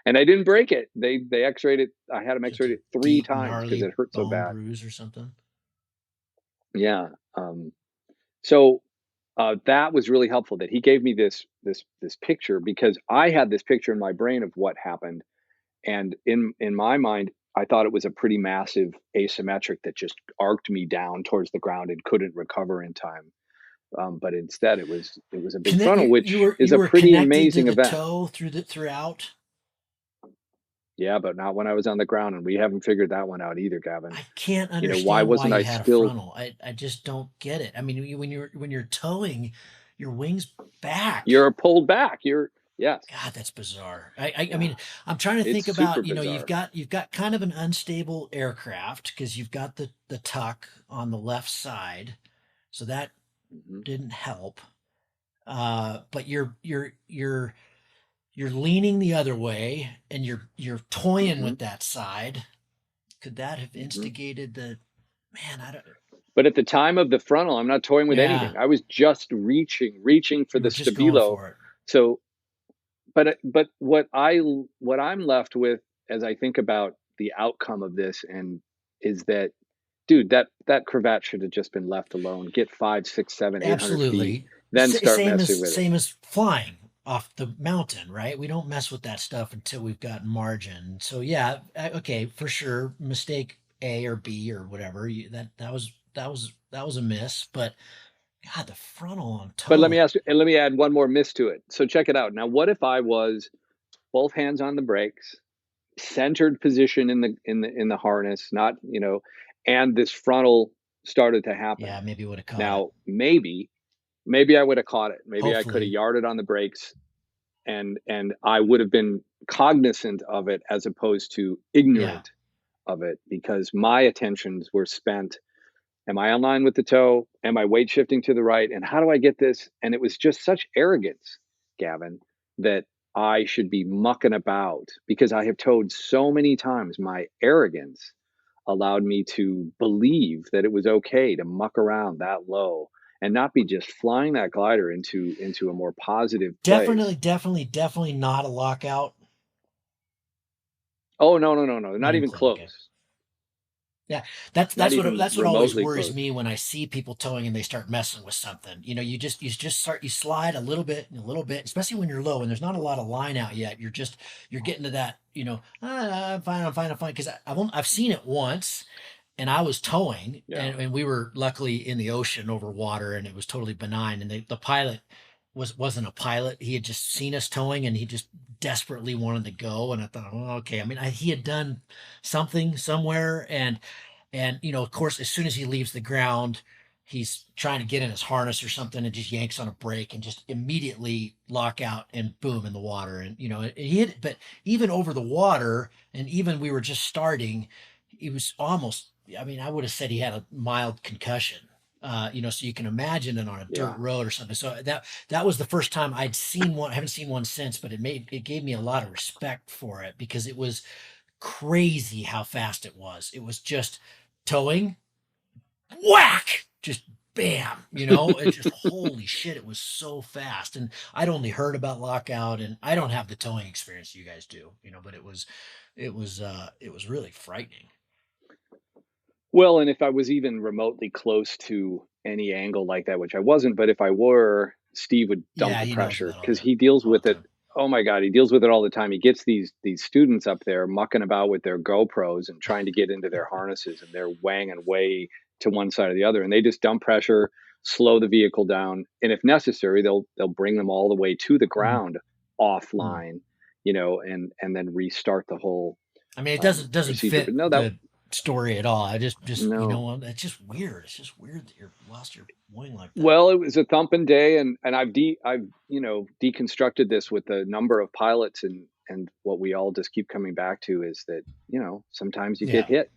didn't break it. They X-rayed it. I had them Just X-rayed a it three deep, times because gnarly it hurt so bone bad. bruise or something. Yeah. So that was really helpful that he gave me this picture because I had this picture in my brain of what happened, and in my mind, I thought it was a pretty massive asymmetric that just arced me down towards the ground and couldn't recover in time. But instead, it was a big Connect. frontal, You which were is you a were pretty connected to amazing the event. toe throughout. Yeah, but not when I was on the ground, and we haven't figured that one out either, Gavin. I can't Why understand why wasn't you I had a still? frontal. I just don't get it. I mean, when you're towing, your wings back. You're pulled back. Yes, God, that's bizarre. I yeah, mean, I'm trying to it's think super about, bizarre. you've got kind of an unstable aircraft because you've got the tuck on the left side, so that Hmm. didn't help. But you're leaning the other way and you're toying Hmm. with that side. Could that have Hmm. instigated the man? I don't. But at the time of the frontal, I'm not toying with Yeah, anything. I was just reaching for you the were just going stabilo. for it. So, but what I'm left with as I think about the outcome of this, and is that, dude, that cravat should have just been left alone. Get 5, 6, 7, 800 feet, Absolutely. then start messing with it. Same as flying off the mountain, right? We don't mess with that stuff until we've got margin. So yeah, okay, for sure, mistake A or B or whatever. That was a miss. But God, the frontal on But let toe. me ask you, and let me add one more miss to it. So check it out. Now, what if I was both hands on the brakes, centered position in the harness, not and this frontal started to happen. Yeah, maybe would have caught it. Now maybe I would have caught it. Maybe I could have Hopefully. yarded on the brakes, and I would have been cognizant of it as opposed to Yeah. ignorant of it because my attentions were spent. Am I on line with the toe? Am I weight shifting to the right? And how do I get this? And it was just such arrogance, Gavin, that I should be mucking about because I have towed so many times. My arrogance allowed me to believe that it was okay to muck around that low and not be just flying that glider into a more positive place. Definitely not a lockout. Oh, no, no, no, no, Not not even even close. Okay. close. Yeah, Not even that's what always remotely worries close. me when I see people towing and they start messing with something. You just start you slide a little bit, especially when you're low and there's not a lot of line out yet. You're getting to that, I'm fine. Because I've seen it once, and I was towing, Yeah. and we were luckily in the ocean over water, and it was totally benign. And the pilot wasn't a pilot; he had just seen us towing, and he just desperately wanted to go. And I thought, well, okay. I mean, he had done something somewhere, and of course, as soon as he leaves the ground, he's trying to get in his harness or something and just yanks on a brake and just immediately lock out and boom in the water. And he hit, but even over the water, and even we were just starting, he was almost. I mean, I would have said he had a mild concussion. So you can imagine it on a dirt Yeah. road or something. So that was the first time I'd seen one. I haven't seen one since, but it gave me a lot of respect for it because it was crazy how fast it was. It was just towing, whack, just bam, it's just holy shit, it was so fast. And I'd only heard about lockout, and I don't have the towing experience you guys do, but it was really frightening. Well, and if I was even remotely close to any angle like that, which I wasn't, but if I were, Steve would dump Yeah, the he knows pressure about all because that he deals all with the it. time. Oh my God, he deals with it all the time. He gets these students up there mucking about with their GoPros and trying to get into their harnesses, and they're wanging way to one side or the other, and they just dump pressure, slow the vehicle down, and if necessary, they'll bring them all the way to the Mm, ground mm. offline, and then restart the whole I mean, it doesn't procedure. fit But no, that the story at all. I just no. it's just weird. It's just weird that you lost your wing like that. Well, it was a thumping day, and I've deconstructed this with a number of pilots, and what we all just keep coming back to is that sometimes you get Yeah. hit,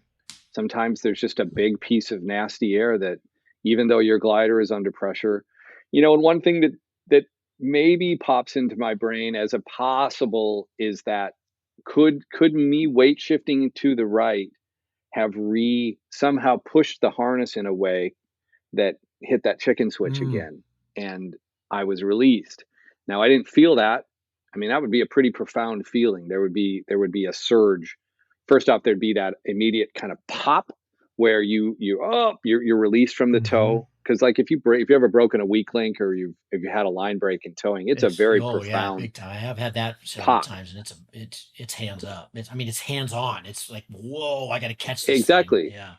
sometimes there's just a big piece of nasty air that, even though your glider is under pressure, and one thing that maybe pops into my brain as a possible is that could me weight shifting to the right have re somehow pushed the harness in a way that hit that chicken switch Mm, again, and I was released. Now I didn't feel that. I mean, that would be a pretty profound feeling. There would be a surge. First off, there'd be that immediate kind of pop where you're released from the hmm. tow, because like if you ever broken a weak link, or if you had a line break in towing, it's a very Oh yeah, profound big time. I have had that several pop. times, and it's hands up. It's hands on. It's like, whoa, I got to catch this thing. Exactly. Yeah.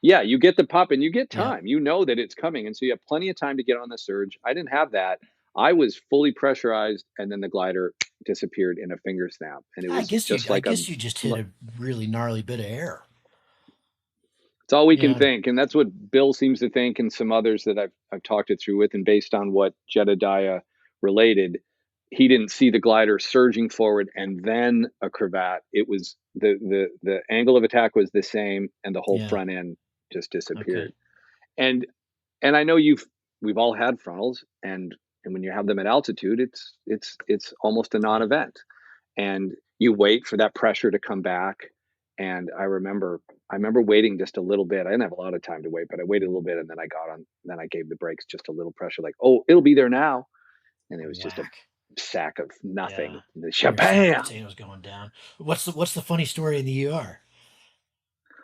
Yeah, you get the pop and you get Yeah. time. You know that it's coming. And so you have plenty of time to get on the surge. I didn't have that. I was fully pressurized, and then the glider disappeared in a finger snap. And it I was guess you just I like guess you just hit it's a really gnarly bit of air. all we can Yeah. think. And that's what Bill seems to think, and some others that I've talked it through with. And based on what Jedediah related, he didn't see the glider surging forward and then a cravat. It was the angle of attack was the same, and the whole Yeah. front end just Okay. disappeared. And I know we've all had frontals, and when you have them at altitude, it's almost a Yeah. non-event, and you wait for that pressure to come back. And I remember waiting just a little bit. I didn't have a lot of time to wait, but I waited a little bit, and then I got on. Then I gave the brakes just a little pressure, like, oh, it'll be there now, and it was just a Whack. sack of Yeah. nothing. The Your sack of shabam. potatoes going down. What's the funny story in the ER?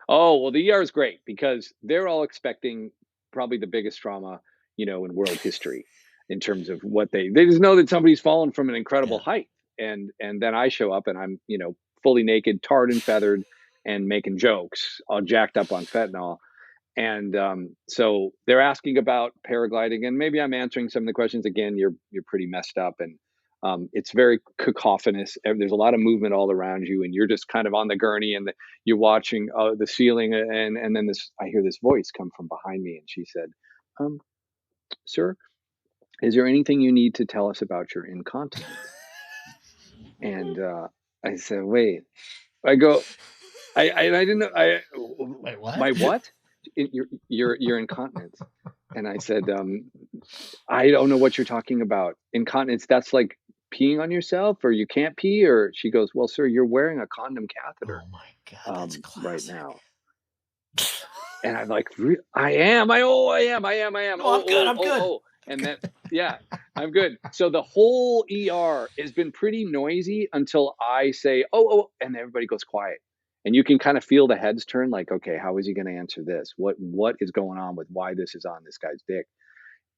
Oh, well, the ER is great because they're all expecting probably the biggest trauma, in world history, in terms of what they just know that somebody's fallen from an incredible Yeah. height. And then I show up, and I'm, fully naked, tarred and feathered, and making jokes, all jacked up on fentanyl. And so they're asking about paragliding, and maybe I'm answering some of the questions. Again, you're pretty messed up, and it's very cacophonous. There's a lot of movement all around you, and you're just kind of on the gurney, and you're watching the ceiling, and then I hear this voice come from behind me, and she said, um, "Sir, is there anything you need to tell us about your incontinence?" And I said, "Wait." I go, I didn't know. Wait, what? My what? Your incontinence. And I said, I don't know what you're talking about. Incontinence, that's like peeing on yourself, or you can't pee, or she goes, well, sir, you're wearing a condom catheter Oh my god, that's right classic. now. And I'm like, I am. I am. No, I'm good. I'm good. Oh. And then, yeah, I'm good. So the whole ER has been pretty noisy until I say, oh, and everybody goes quiet. And you can kind of feel the heads turn, like, okay, how is he going to answer this? What is going on with why this is on this guy's dick?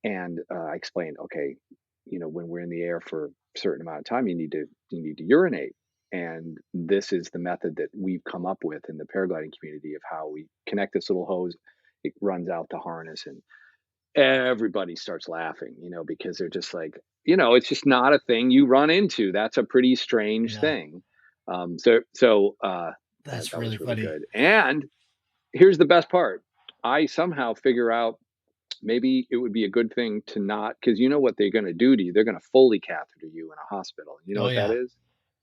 And I explained, okay, when we're in the air for a certain amount of time, you need to urinate, and this is the method that we've come up with in the paragliding community of how we connect this little hose. It runs out the harness, and everybody starts laughing, because they're just like, it's just not a thing you run into. That's a pretty strange Yeah, thing. So that's that really was really funny. good. And here's the best part: I somehow figure out maybe it would be a good thing to not, because you know what they're going to do to you. They're going to Foley catheter you in a hospital. You know Oh what that yeah. is?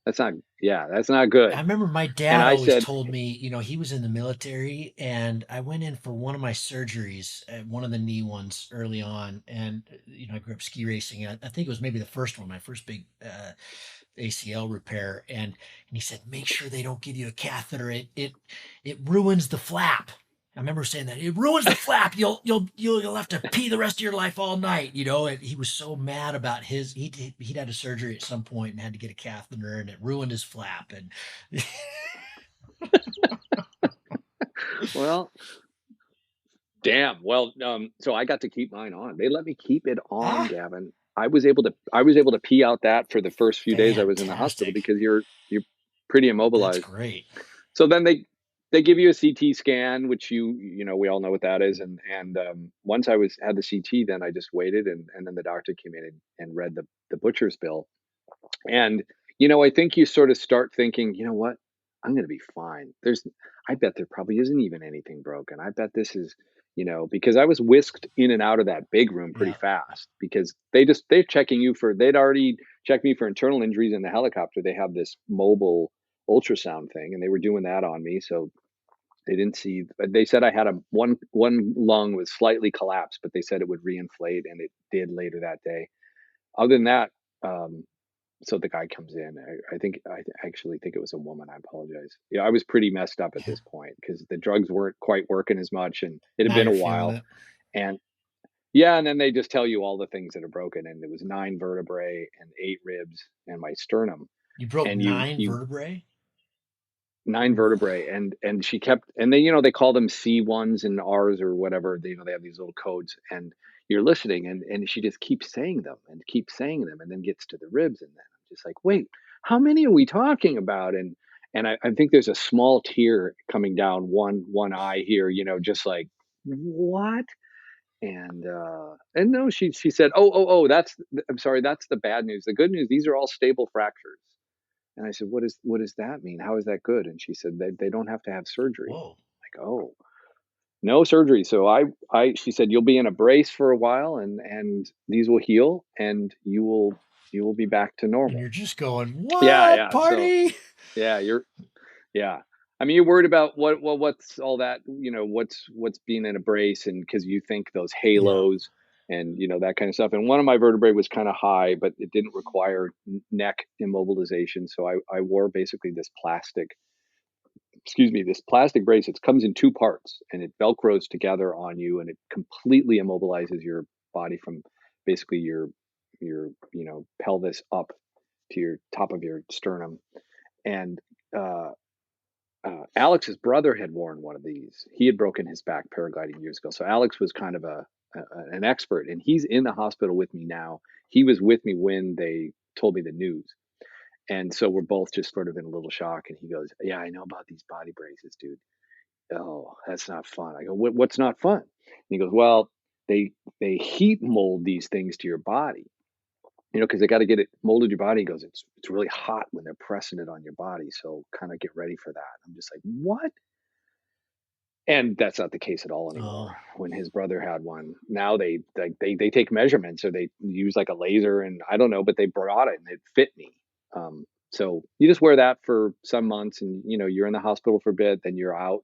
That's not, yeah, that's not I good. remember my And dad I always said, told me, he was in the military, and I went in for one of my surgeries, one of the knee ones early on. And, I grew up ski racing. I think it was maybe the first one, my first big ACL repair, and he said, make sure they don't give you a catheter. It ruins the flap. I remember saying that it ruins the flap. You'll have to pee the rest of your life all night, you know. And he was so mad about he'd had a surgery at some point and had to get a catheter, and it ruined his flap. And Well, damn. Well, so I got to keep mine on. They let me keep it on, ah, Gavin. I was able to pee out that for the first few days I was in the hospital fantastic. because you're pretty That's immobilized. great. So then they give you a CT scan, which we all know what that is. And once I was had the CT, then I just waited, and then the doctor came in and read the butcher's bill. And, I think you sort of start thinking, you know what? I'm going to be fine. I bet there probably isn't even anything broken. I bet this is, because I was whisked in and out of that big room pretty Yeah. fast because they're checking they'd already checked me for internal injuries in the helicopter. They have this mobile ultrasound thing and they were doing that on me. So they didn't see, but they said I had one lung was slightly collapsed, but they said it would reinflate and it did later that day. Other than that, um, so the guy comes in. I actually think it was a woman. I apologize. Yeah, I was pretty messed up at Yeah. this point because the drugs weren't quite working as much, and it had Now been a you're feeling while. it. And yeah, and then they just tell you all the things that are broken, and it was 9 vertebrae and 8 ribs and my sternum, You broke and you nine you vertebrae. 9 vertebrae, and she kept, and they call them C1s and Rs or whatever. They have these little codes, and you're listening, and she just keeps saying them and keeps saying them, and then gets to the ribs, and then I'm just like, wait, how many are we talking about? And I think there's a small tear coming down one eye here, just like what? And no, she said, oh, I'm sorry, that's the bad news. The good news, these are all stable fractures. And I said, what does that mean? How is that good? And she said they don't have to have surgery. Whoa. Like, oh, no surgery. So she said, you'll be in a brace for a while and these will heal and you will be back to And normal. you're just going, Yeah, what yeah. So party? yeah, yeah. I mean, you're worried about what's all that, what's being in a brace, and because you think those Yeah. halos and that kind of stuff. And one of my vertebrae was kind of high, but it didn't require neck immobilization. So I wore basically this plastic brace. It comes in two parts and it velcros together on you and it completely immobilizes your body from basically your pelvis up to your top of your sternum. And uh, Alex's brother had worn one of these. He had broken his back paragliding years ago. So Alex was kind of an expert, and he's in the hospital with me now. He was with me when they told me the news, and so we're both just sort of in a little shock. And he goes, "Yeah, I know about these body braces, dude. Oh, that's not fun." I go, "What's not fun?" And he goes, "Well, they heat mold these things to your body." Because they got to get it molded your body. He goes, it's really hot when they're pressing it on your body, so kind of get ready for that. I'm just like, what? And that's not the case at all anymore. Oh, When his brother had one, now they take measurements or they use like a laser, and I don't know, but they brought it and it fit me. So you just wear that for some months, and you're in the hospital for a bit, then you're out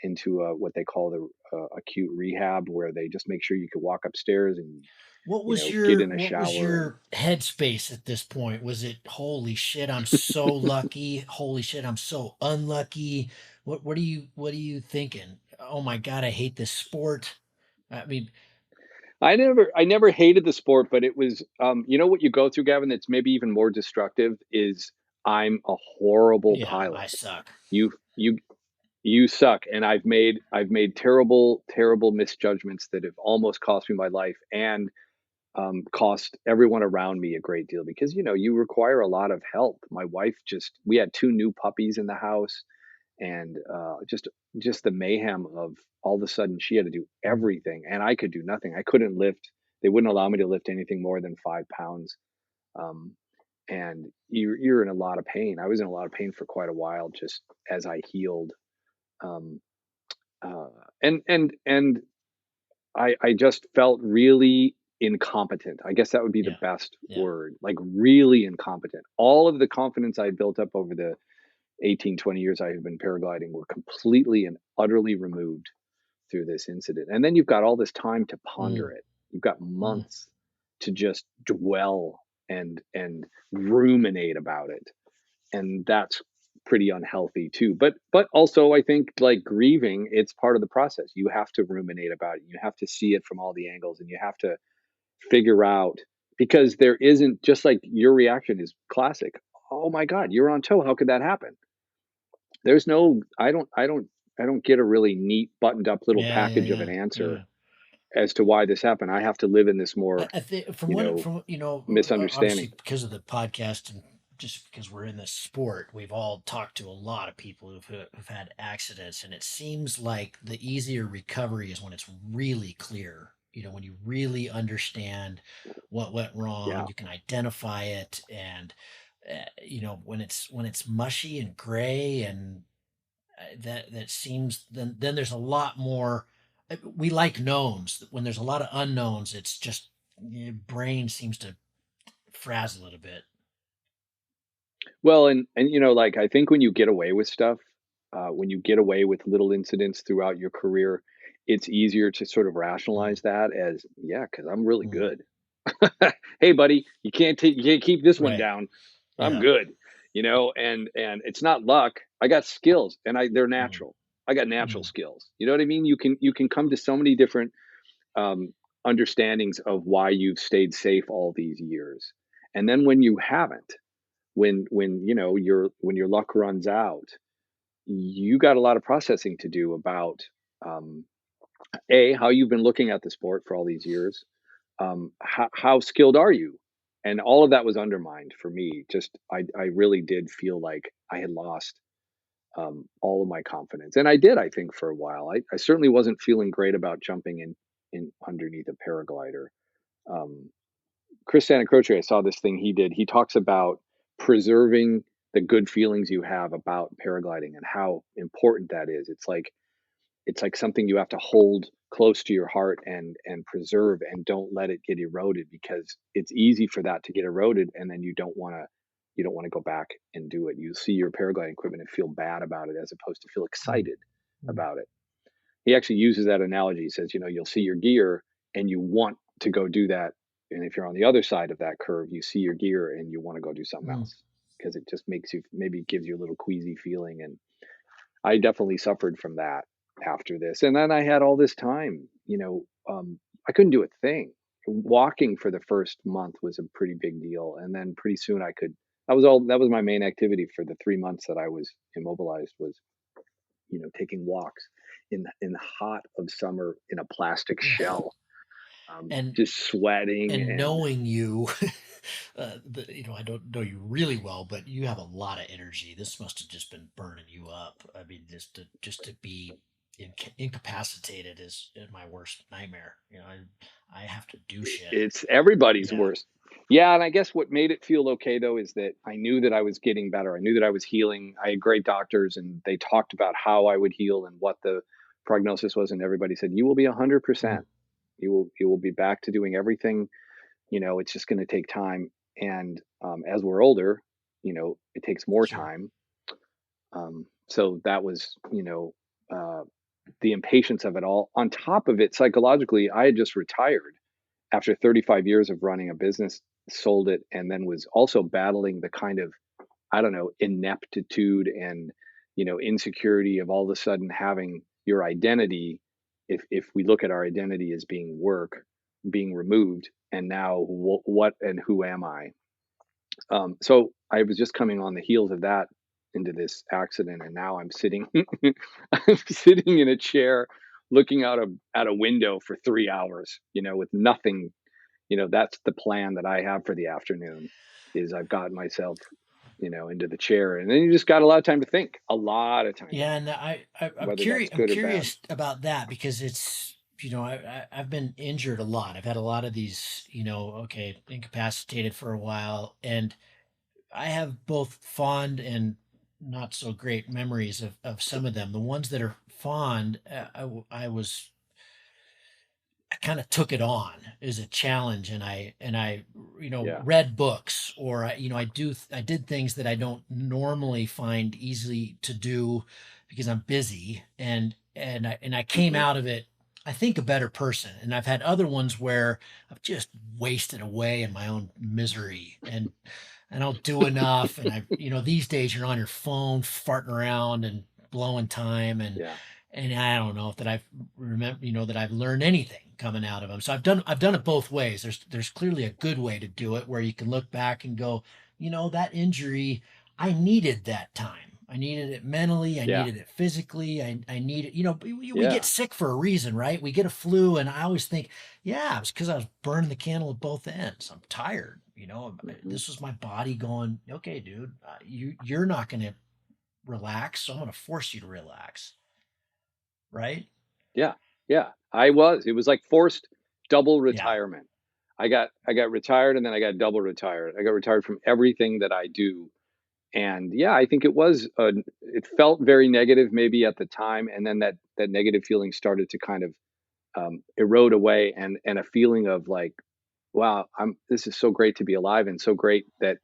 into what they call the acute rehab, where they just make sure you can walk upstairs and get in a what was shower and your headspace at this point? Was it holy shit, I'm so lucky? Holy shit, I'm so unlucky. What are you thinking? Oh my god, I hate this sport. I mean, I never hated the sport, but it was, what you go through, Gavin, that's maybe even more destructive is I'm a horrible yeah, pilot. I suck. You you you suck, and I've made terrible, terrible misjudgments that have almost cost me my life and cost everyone around me a great deal because you require a lot of help. My wife we had 2 new puppies in the house, and just the mayhem of all of a sudden she had to do everything and I could do nothing. I couldn't lift. They wouldn't allow me to lift anything more than 5 pounds. um, and you're in a lot of pain. I was in a lot of pain for quite a while just as I healed. um, uh, and I just felt really incompetent. I guess that would be the Yeah, best yeah. word, like really incompetent. All of the confidence I had built up over the 18, 20 years I have been paragliding were completely and utterly removed through this incident. And then you've got all this time to ponder Mm, it. You've got mm. months to just dwell and ruminate about it. And that's pretty unhealthy too. But also I think like grieving, it's part of the process. You have to ruminate about it. You have to see it from all the angles, and you have to figure out, because there isn't, just like your reaction is classic. Oh my God, you're on tow. How could that happen? There's no, I don't get a really neat buttoned up little Yeah, yeah, package of an yeah, answer yeah. as to why this happened. I have to live in this I, more, I think you know, from misunderstanding. obviously because of the podcast and just because we're in this sport, we've all talked to a lot of people who've had accidents, and it seems like the easier recovery is when it's really clear. When you really understand what went wrong, Yeah. you can identify it, and when it's mushy and gray and that seems, then there's a lot more. We like knowns. When there's a lot of unknowns, it's just your brain seems to frazzle it a bit. Well, and like I think when you get away with stuff, when you get away with little incidents throughout your career, it's easier to sort of Mm, rationalize that as, yeah, because I'm really mm. good. Hey, buddy, you can't keep this one Right. down. I'm Yeah. good, and it's not luck. I got skills, and they're Mm, natural. I got natural mm, skills. You know what I mean? You can come to so many different um, understandings of why you've stayed safe all these years, and then when you haven't, when when your luck runs out, you got a lot of processing to do about um, a how you've been looking at the sport for all these years. How skilled are you? And all of that was undermined for me. Just I really did feel like I had lost all of my confidence, and I did. I think for a while, I certainly wasn't feeling great about jumping in underneath a paraglider. Um, Chris Santa Croce, I saw this thing he did. He talks about preserving the good feelings you have about paragliding and how important that is. It's like something you have to hold close to your heart and preserve, and don't let it get eroded, because it's easy for that to get eroded, and then you don't want to go back and do it. You see your paragliding equipment and feel bad about it as opposed to feel mm, excited mm, about it. He actually uses that analogy. He says, you'll see your gear and you want to go do that. And if you're on the other side of that curve, you see your gear and you want to go do something mm. else, because it just makes you, maybe gives you a little queasy feeling. And I definitely suffered from that after this. And then I had all this time, I couldn't do a thing. Walking for the first month was a pretty big deal. And then pretty soon that was my main activity for the 3 months that I was immobilized, was taking walks in the hot of summer in a plastic shell, and just sweating and and knowing you, I don't know you really well, but you have a lot of energy. This must have just been burning you up. I mean, just to be incapacitated is my worst nightmare. I have to do shit. it's everybody's Yeah. worst. Yeah, and I guess what made it feel okay though is that I knew that I was getting better. I knew that I was healing. I had great doctors, and they talked about how I would heal and what the prognosis was, and everybody said you will be Mm, 100%. You will be back to doing everything. It's just going to take time, and as we're older, it takes more sure. time. So that was, the impatience of it all. On top of it, psychologically, I had just retired after 35 years of running a business, sold it, and then was also battling the kind of, I don't know, ineptitude and, insecurity of all of a sudden having your identity, if we look at our identity as being work, being removed, and now what and who am I? So I was just coming on the heels of that into this accident, and now I'm sitting, I'm sitting in a chair, looking out at a window for 3 hours, with nothing. That's the plan that I have for the afternoon. Is I've gotten myself, into the chair, and then you just got a lot of time to think, a lot of time to Yeah, think, and I'm whether curious. that's I'm good or bad. curious about that because it's I've been injured a lot. I've had a lot of these okay, incapacitated for a while, and I have both fond and not so great memories of some of them. The ones that are fond, I kind of took it on as a challenge, and I Yeah. read books, or I did things that I don't normally find easy to do because I'm busy, and I came Hmm. out of it I think a better person. And I've had other ones where I've just wasted away in my own misery and I don't do enough. And these days you're on your phone farting around and blowing time. Yeah. And I don't know if that I've remember, that I've learned anything coming out of them. So I've done it both ways. There's clearly a good way to do it where you can look back and go, that injury, I needed that time. I needed it mentally. I Yeah. needed it physically. I needed, we get Yeah. sick for a reason, right? We get a flu. And I always think, yeah, it was because I was burning the candle at both ends. I'm tired. Hmm. This was my body going, okay, dude, you're not going to relax. So I'm going to force you to relax. Right. Yeah. Yeah. It was like forced double Yeah. retirement. I got retired and then I got double retired. I got retired from everything that I do. And yeah, I think it felt very negative maybe at the time. And then that negative feeling started to kind of erode away, and a feeling of like, wow, this is so great to be alive, and so great that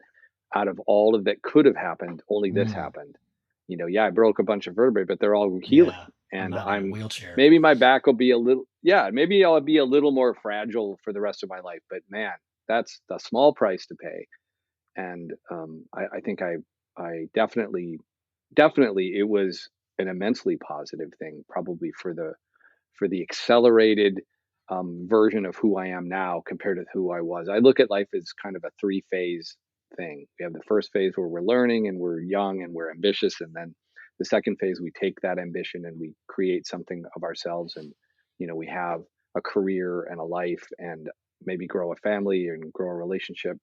out of all of that could have happened, only this Mm, happened. Yeah, I broke a bunch of vertebrae, but they're all healing. yeah. I'm And not in a wheelchair. maybe my back will be a little, yeah, maybe I'll be a little more fragile for the rest of my life. But man, that's the small price to pay. And I think I definitely it was an immensely positive thing, probably for the accelerated version of who I am now compared to who I was. I look at life as kind of a three-phase thing. We have the first phase where we're learning and we're young and we're ambitious, and then the second phase we take that ambition and we create something of ourselves, and we have a career and a life, and maybe grow a family and grow a relationship.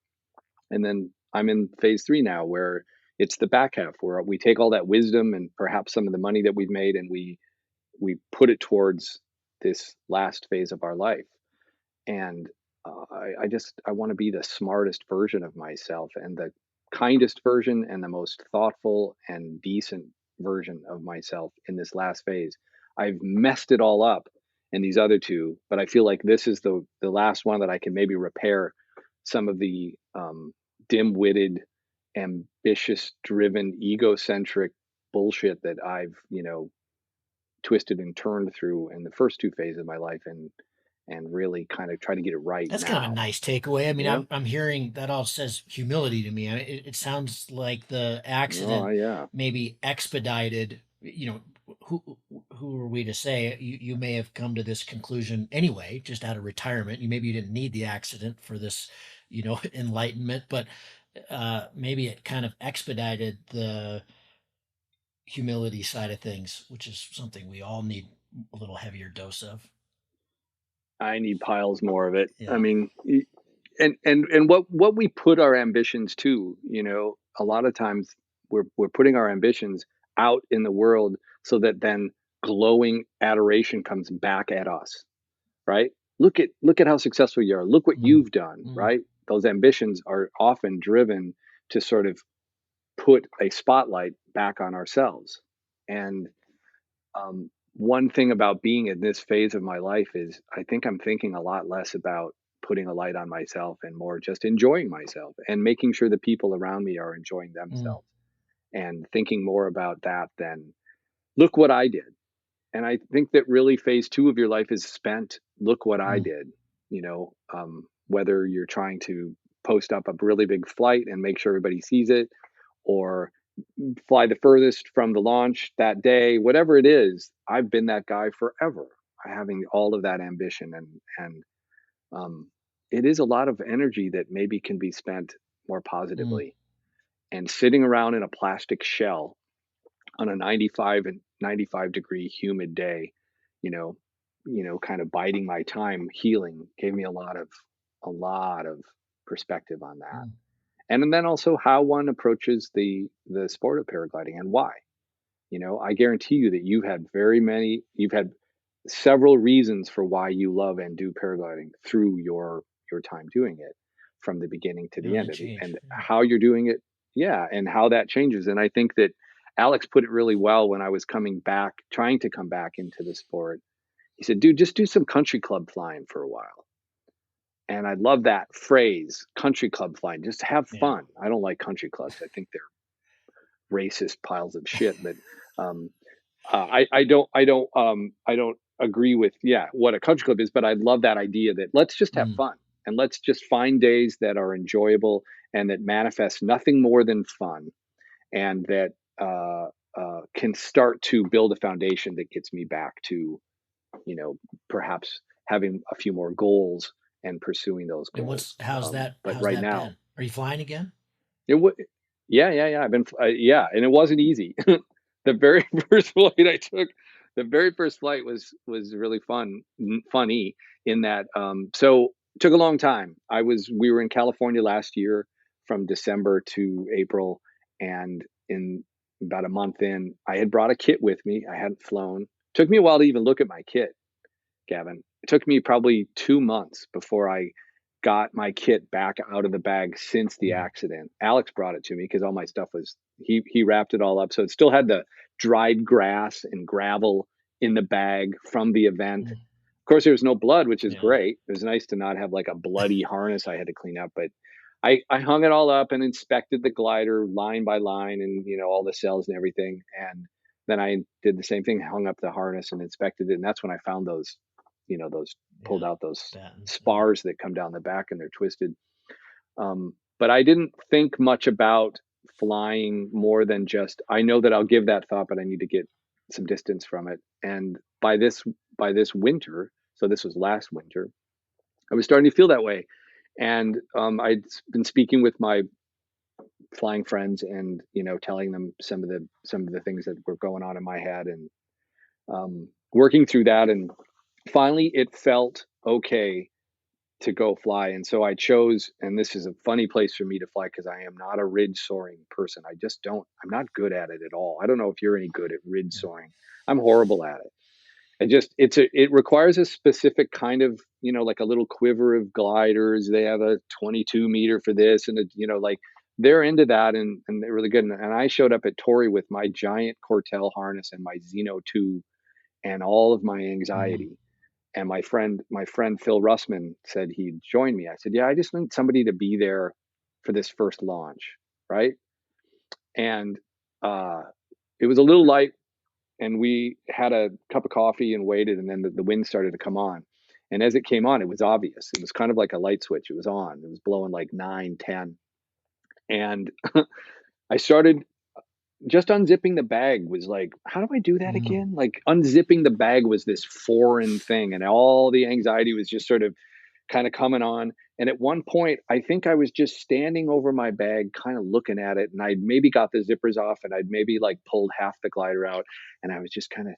And then I'm in phase three now, where it's the back half, where we take all that wisdom and perhaps some of the money that we've made, and we put it towards this last phase of our life. And I want to be the smartest version of myself, and the kindest version, and the most thoughtful and decent version of myself in this last phase. I've messed it all up in these other two, but I feel like this is the last one that I can maybe repair some of the dim-witted, ambitious driven, egocentric bullshit that I've twisted and turned through in the first two phases of my life, and really kind of try to get it right That's kind of a now. nice takeaway. I mean, You know? I'm hearing that all says humility to me. I mean, it sounds like the Oh accident yeah. maybe expedited. Who who are we to say you may have come to this conclusion anyway, just out of retirement. Maybe you didn't need the accident for this, enlightenment, but maybe it kind of expedited the humility side of things, which is something we all need a little heavier dose of. I need piles more of it. I Yeah. mean, and what we put our ambitions to, a lot of times we're putting our ambitions out in the world so that then glowing adoration comes back at us, right? Look at how successful you are. Look what Mm, you've done, mm, right? Those ambitions are often driven to sort of put a spotlight back on ourselves. And one thing about being in this phase of my life is I think I'm thinking a lot less about putting a light on myself and more just enjoying myself and making sure the people around me are enjoying mm, themselves, and thinking more about that than look what I did. And I think that really phase two of your life is spent. Look what I mm. did. Whether you're trying to post up a really big flight and make sure everybody sees it, or fly the furthest from the launch that day, whatever it is, I've been that guy forever, having all of that ambition, and um, it is a lot of energy that maybe can be spent more Mm. positively. And sitting around in a plastic shell on a 95 degree humid day, you know, kind of biding my time healing, gave me a lot of perspective on that. Mm. And then also how one approaches the sport of paragliding and why. I guarantee you that you've had several reasons for why you love and do paragliding through your time doing it, from the beginning to the Yeah, end they of it, change. and Yeah. how you're doing it. Yeah, and how that changes. And I think that Alex put it really well when I was trying to come back into the sport. He said, dude, just do some country club flying for a while. And I love that phrase, country club flying. Just have Yeah. fun. I don't like country clubs. I think they're racist piles of shit. But I don't agree with, yeah, what a country club is, but I love that idea that let's just have Mm. fun and let's just find days that are enjoyable and that manifest nothing more than fun, and that can start to build a foundation that gets me back to, perhaps having a few more goals and pursuing those And goals. But how's right that now, been? Are you flying again? it would, yeah, yeah, yeah. I've been, yeah, and it wasn't easy. The very first flight I took, the very first flight was really funny in that. So it took a long time. We were in California last year from December to April, and in about a month in, I had brought a kit with me. I hadn't flown. Took me a while to even look at my kit, Gavin. It took me probably 2 months before I got my kit back out of the bag since the Mm. accident. Alex brought it to me because all my stuff was, he wrapped it all up. So it still had the dried grass and gravel in the bag from the event. Mm. Of course, there was no blood, which is Yeah. great. It was nice to not have like a bloody harness I had to clean up, but I hung it all up and inspected the glider line by line, and all the cells and everything. And then I did the same thing, hung up the harness and inspected it. And that's when I found those pulled Yeah. out those Battens. Yeah. spars that come down the back and they're twisted. But I didn't think much about flying more than just, I know that I'll give that thought, but I need to get some distance from it. And by this winter, so this was last winter, I was starting to feel that way. And I'd been speaking with my flying friends and telling them some of the things that were going on in my head, and working through that. And finally it felt okay to go fly. And so I chose, and this is a funny place for me to fly because I am not a ridge soaring person. I'm not good at it at all. I don't know if you're any good at ridge Yeah. soaring. I'm horrible at it. It requires a specific kind of, like a little quiver of gliders. They have a 22 meter for this, and like they're into that, and they're really good. And I showed up at Torrey with my giant Cortel harness and my Xeno 2 and all of my Mm. anxiety. And my friend Phil Russman said he'd join me. I said, yeah, I just need somebody to be there for this first launch, right? And uh, it was a little light, and we had a cup of coffee and waited, and then the wind started to come on. And as it came on, it was obvious. It was kind of like a light switch. It was on. It was blowing like 9, 10. And I started just unzipping the bag was like, how do I do that Mm. again? Like unzipping the bag was this foreign thing, and all the anxiety was just sort of kind of coming on. And at one point, I think I was just standing over my bag, kind of looking at it, and I'd maybe got the zippers off, and I'd maybe like pulled half the glider out, and I was just kind of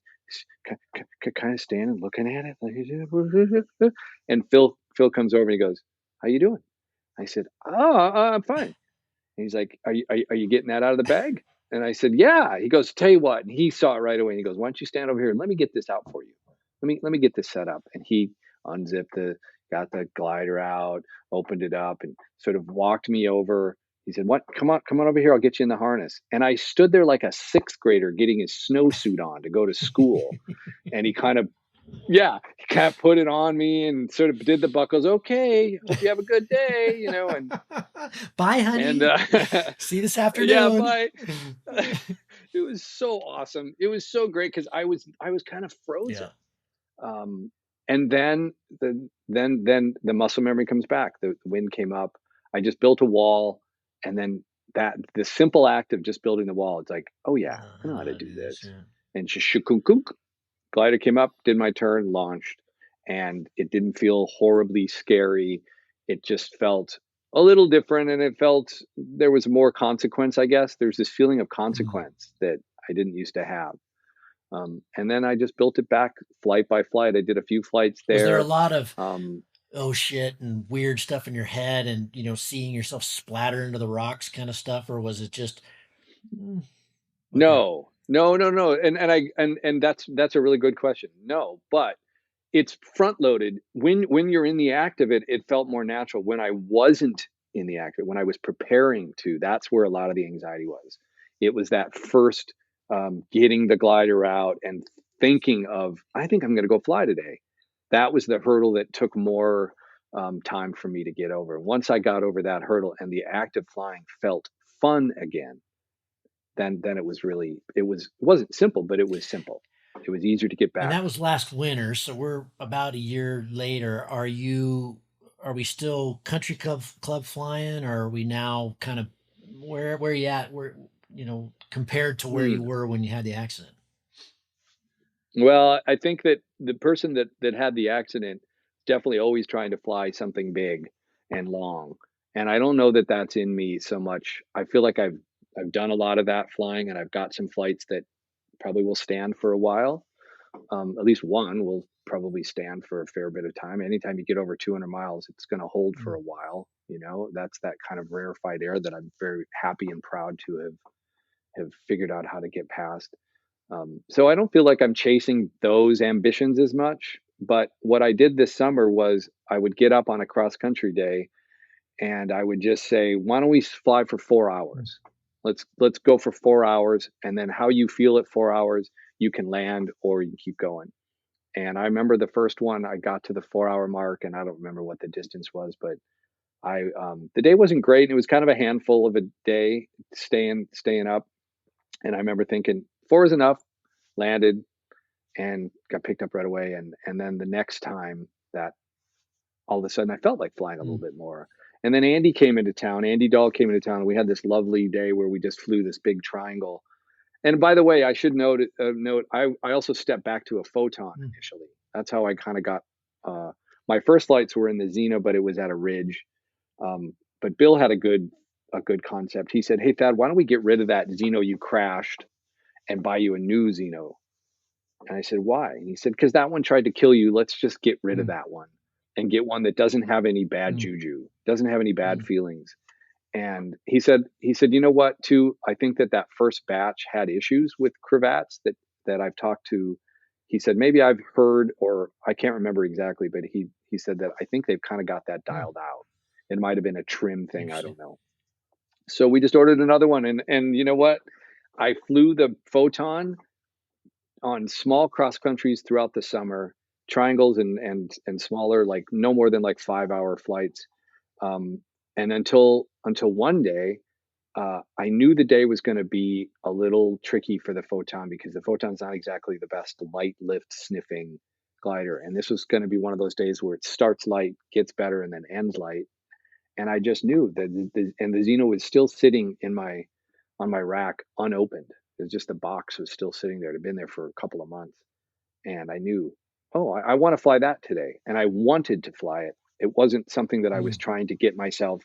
standing looking at it, like, and Phil comes over and he goes, "How you doing?" I said, "Oh, I'm fine." And he's like, are you getting that out of the bag? And I said, yeah. He goes, tell you what. And he saw it right away. And he goes, why don't you stand over here and let me get this out for you? Let me get this set up. And he unzipped got the glider out, opened it up, and sort of walked me over. He said, what? Come on over here. I'll get you in the harness. And I stood there like a sixth grader getting his snowsuit on to go to school. And he kind of, yeah, he kind of put it on me and sort of did the buckles. Okay, hope you have a good day, Bye, and honey. See you this yeah, afternoon. but it was so awesome. It was so great because I was kind of frozen. Yeah. Um, and then the muscle memory comes back. The wind came up. I just built a wall, and then that the simple act of just building the wall. It's like, oh yeah, I I know know how how to to do do this. this. Yeah. And shukunk, glider came up, did my turn, launched, and it didn't feel horribly scary. It just felt a little different, and it felt there was more consequence, I guess. There's this feeling of Mm. consequence that I didn't used to have. And then I just built it back flight by flight. I did a few flights Was there a there. lot of Um, oh shit and weird stuff in your head and seeing yourself splatter into the rocks kind of stuff, or was it just mm, okay? no, no, no, no. And that's a really good question. No, but it's front loaded. When you're in the act of it, it felt more natural. When I wasn't in the act of it, when I was preparing to, that's where a lot of the anxiety was. It was that first getting the glider out and thinking of, I think I'm going to go fly today. That was the hurdle that took more time for me to get over. Once I got over that hurdle and the act of flying felt fun again, then it was really, it wasn't simple, but it was simple. It was easier to get And back. that was last winter, so we're about a year later. Are we still country club flying, or are we now kind of where you at? Where, compared to where you Hmm. were when you had the accident? Well, I think that the person that had the accident definitely always trying to fly something big and long, and I don't know that that's in me so much. I feel like I've done a lot of that flying, and I've got some flights that probably will stand for a while. At least one will probably stand for a fair bit of time. Anytime you get over 200 miles, it's going to hold for Mm, a while. That's that kind of rarefied air that I'm very happy and proud to have figured out how to get past. So I don't feel like I'm chasing those ambitions as much. But what I did this summer was I would get up on a cross country day and I would just say, "Why don't we fly for 4 hours? mm, Let's go for 4 hours, and then how you feel at 4 hours, you can land or you can keep going." And I remember the first one, I got to the 4 hour mark, and I don't remember what the distance was, but the day wasn't great. It was kind of a handful of a day staying up. And I remember thinking, four is enough, landed and got picked up right away. And then the next time that all of a sudden I felt like flying a little mm. bit more. And then Andy came into town. Andy Dahl came into town. And we had this lovely day where we just flew this big triangle. And by the way, I should note I also stepped back to a photon Mm. initially. That's how I kind of got. Uh, my first flights were in the Xena, but it was at a ridge. But Bill had a good concept. He said, "Hey Thad, why don't we get rid of that Xeno you crashed and buy you a new Xeno?" And I said, "Why?" And he said, "Because that one tried to kill you. Let's just get rid of Mm, that one and get one that doesn't have any bad mm, juju, doesn't have any bad mm, feelings." And he said, "You know what, too? I think that first batch had issues with cravats that I've talked to." He said, "Maybe I've heard, or I can't remember exactly, but he said that I think they've kind of got that mm. dialed out. It might have been a trim thing. I Interesting. don't know." So we just ordered another one, and you know what? I flew the Photon on small cross countries throughout the summer, triangles and smaller, like no more than like 5 hour flights. Um, and until one day, I knew the day was going to be a little tricky for the Photon because the Photon's not exactly the best light lift sniffing glider, and this was going to be one of those days where it starts light, gets better, and then ends light. And I just knew that the Xeno was still sitting in my on my rack unopened. It was just the box was still sitting there. It had been there for a couple of months, and I knew, oh, I want to fly that today, and I wanted to fly it. It wasn't something that I was Mm. trying to get myself,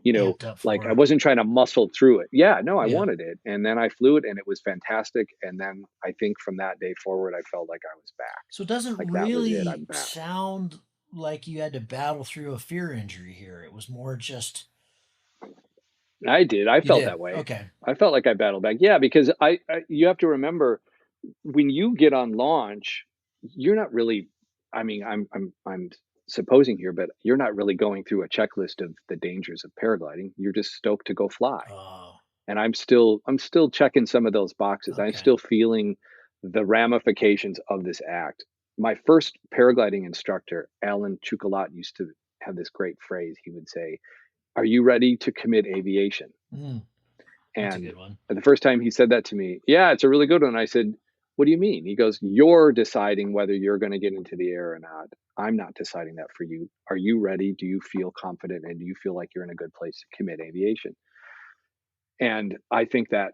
you know, Amped up like I for. wasn't trying to muscle through it. Yeah, no, I Yeah. wanted it, and then I flew it, and it was fantastic. And then I think from that day forward, I felt like I was back. So it doesn't Like that was it. really I'm back. sound like you had to battle through a fear injury here. It was more just I did. I you felt did. that way. Okay. I felt like I battled back. Yeah, because you have to remember when you get on launch, you're not really. I mean, I'm supposing here, but you're not really going through a checklist of the dangers of paragliding. You're just stoked to go fly. Oh, And I'm still checking some of those boxes. I'm okay. still feeling the ramifications of this act. My first paragliding instructor, Alan Chukalat, used to have this great phrase. He would say, "Are you ready to commit aviation?" Mm, that's a And good one. the first time he said that to me, yeah, it's a really good one. I said, "What do you mean?" He goes, "You're deciding whether you're going to get into the air or not. I'm not deciding that for you. Are you ready? Do you feel confident? And do you feel like you're in a good place to commit aviation?" And I think that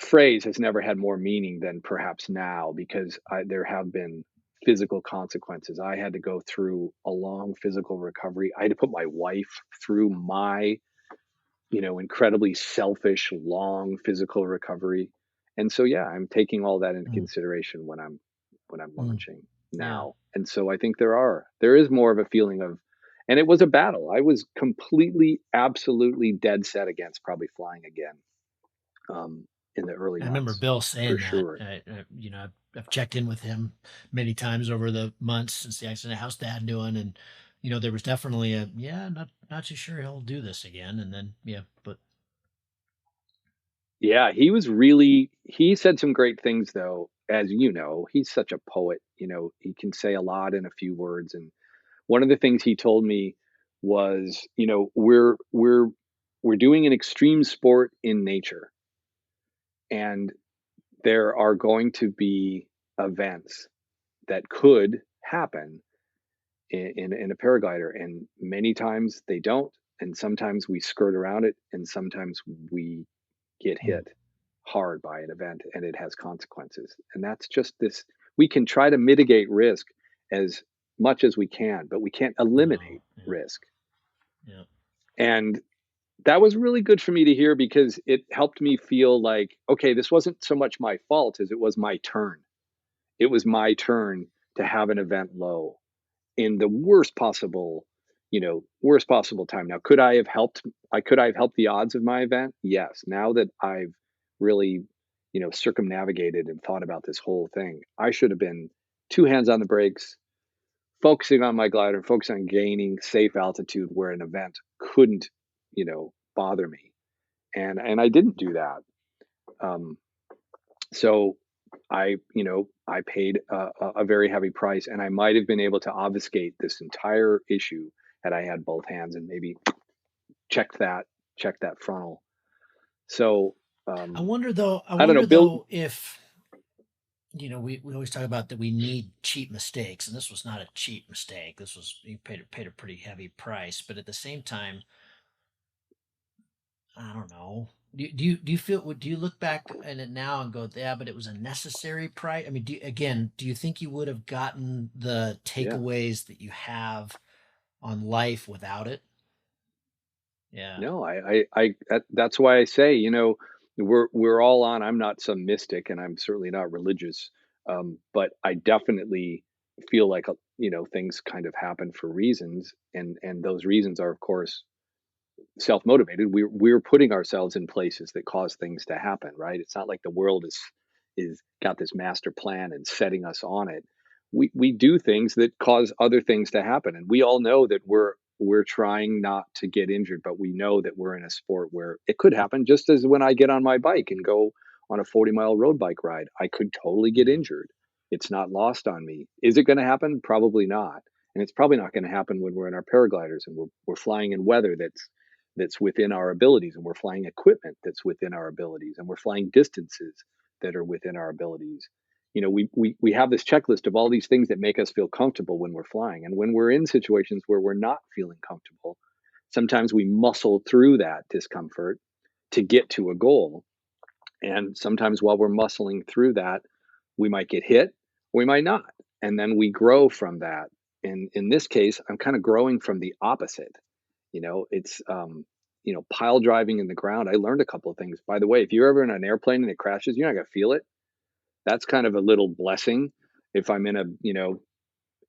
phrase has never had more meaning than perhaps now because there have been physical consequences. I had to go through a long physical recovery. I had to put my wife through my incredibly selfish, long physical recovery. And so, yeah, I'm taking all that into Mm, consideration when I'm mm, launching yeah. now. And so I think there is more of a feeling of, and it was a battle. I was completely, absolutely dead set against probably flying again in the early I remember months Bill for saying that. sure. I've checked in with him many times over the months since the accident. How's Dad doing? And there was definitely a yeah, not too sure he'll do this again. And then yeah, but Yeah, he said some great things though. As you know, he's such a poet. He can say a lot in a few words. And one of the things he told me was, we're doing an extreme sport in nature, and there are going to be events that could happen in a paraglider, and many times they don't, and sometimes we skirt around it, and sometimes we get Mm. hit hard by an event and it has consequences. And that's just this, we can try to mitigate risk as much as we can, but we can't No. eliminate Yeah. risk. Yeah. And that was really good for me to hear because it helped me feel like, okay, this wasn't so much my fault as it was my turn. It was my turn to have an event low in the worst possible time. Now, could I have helped the odds of my event? Yes. Now that I've really, circumnavigated and thought about this whole thing, I should have been two hands on the brakes, focusing on my glider, focusing on gaining safe altitude where an event couldn't, bother me. And I didn't do that. Um, so I paid a very heavy price, and I might have been able to obfuscate this entire issue had I had both hands and maybe checked that checked that frontal. So um, I I don't know, wonder Bill. though if, we always talk about that we need cheap mistakes, and this was not a cheap mistake. This was, you paid a pretty heavy price, but at the same time, I don't know. Do you look back at it now and go, yeah, but it was a necessary price? I mean, do you think you would have gotten the Yeah, takeaways that you have on life without it? Yeah. no, that's why I say, we're all on. I'm not some mystic, and I'm certainly not religious, but I definitely feel like things kind of happen for reasons, and those reasons are, of course, self-motivated. We're putting ourselves in places that cause things to happen, right? It's not like the world is got this master plan and setting us on it. We do things that cause other things to happen, and we all know that we're trying not to get injured, but we know that we're in a sport where it could happen. Just as when I get on my bike and go on a 40-mile road bike ride, I could totally get Yeah. injured. It's not lost on me. Is it going to happen? Probably not. And it's probably not going to happen when we're in our paragliders and we're flying in weather that's within our abilities, and we're flying equipment that's within our abilities, and we're flying distances that are within our abilities. We have this checklist of all these things that make us feel comfortable when we're flying, and when we're in situations where we're not feeling comfortable, sometimes we muscle through that discomfort to get to a goal. And sometimes while we're muscling through that, we might get hit, we might not, and then we grow from that. And in this case, I'm kind of growing from the opposite. It's pile driving in the ground. I learned a couple of things. By the way, if you're ever in an airplane and it crashes, you're not gonna feel it. That's kind of a little blessing. If I'm in a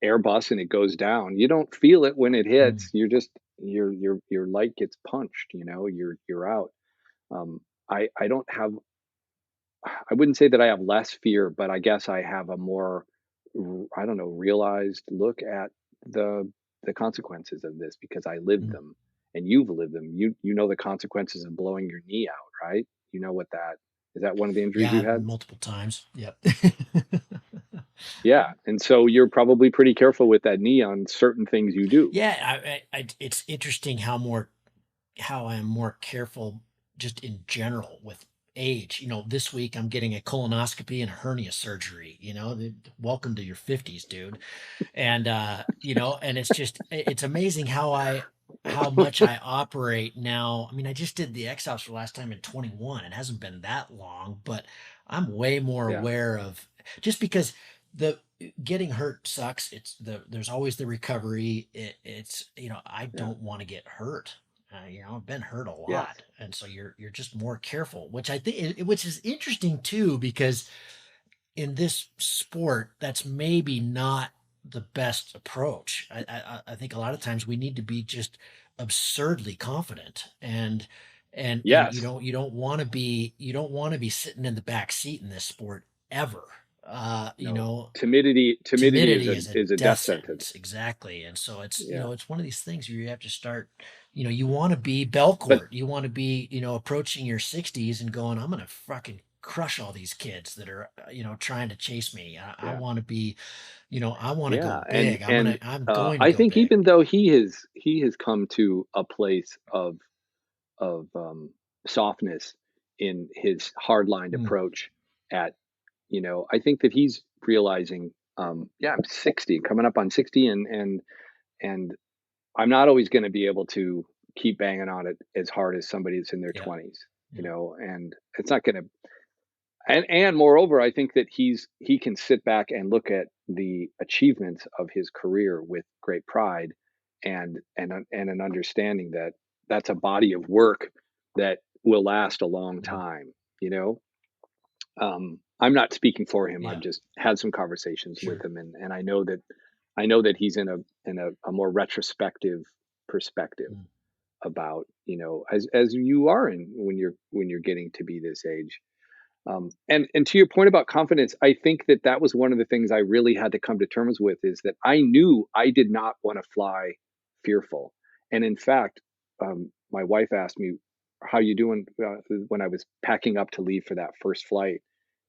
Airbus and it goes down, you don't feel it when it Mm. hits. You're just your light gets punched. You're out. I don't have. I wouldn't say that I have less fear, but I guess I have a more, I don't know, realized look at the the consequences of this because I lived Mm. them and you've lived them. You know the consequences of blowing your knee out, right? You know what that is. That one of the injuries you Yeah, had? multiple times. Yep. Yeah, and so you're probably pretty careful with that knee on certain things you do. Yeah, it's interesting how I am more careful just in general with age. This week I'm getting a colonoscopy and hernia surgery. Welcome to your 50s, dude. And and it's amazing how much I operate now. I mean, I just did the X-Ops for the last time in 21. It hasn't been that long, but I'm way more Yeah, aware of, just because the getting hurt sucks. There's always the recovery. It's, I yeah, don't want to get hurt. I've been hurt a yes, lot, and so you're just more careful, which I think, which is interesting too, because in this sport, that's maybe not the best approach. I think a lot of times we need to be just absurdly confident, and yes. you don't want to be sitting in the back seat in this sport ever. No, timidity Timidity is a is a death death sentence. sentence, exactly. And so it's, Yeah, it's one of these things where you have to start, you want to be but Belcourt. You want to be, approaching your 60s and going, I'm going to fucking crush all these kids that are, trying to chase me. I yeah. want to be, I want to Yeah, go big. I'm going to I go think big. even though he has come to a place of softness in his hardlined Mm. approach at I think that he's realizing, yeah, I'm 60, coming up on 60, and I'm not always going to be able to keep banging on it as hard as somebody that's in their Yeah. 20s, Yeah. and it's not going to. And moreover, I think that he can sit back and look at the achievements of his career with great pride, and an understanding that that's a body of work that will last a long Mhm. time. I'm not speaking for him. I've Yeah. just had some conversations with Sure. him, and I know that he's in a more retrospective perspective Mm. about, as you are in when you're getting to be this age. And to your point about confidence, I think that that was one of the things I really had to come to terms with, is that I knew I did not want to fly fearful. And in fact, my wife asked me, "How you doing?" When I was packing up to leave for that first flight.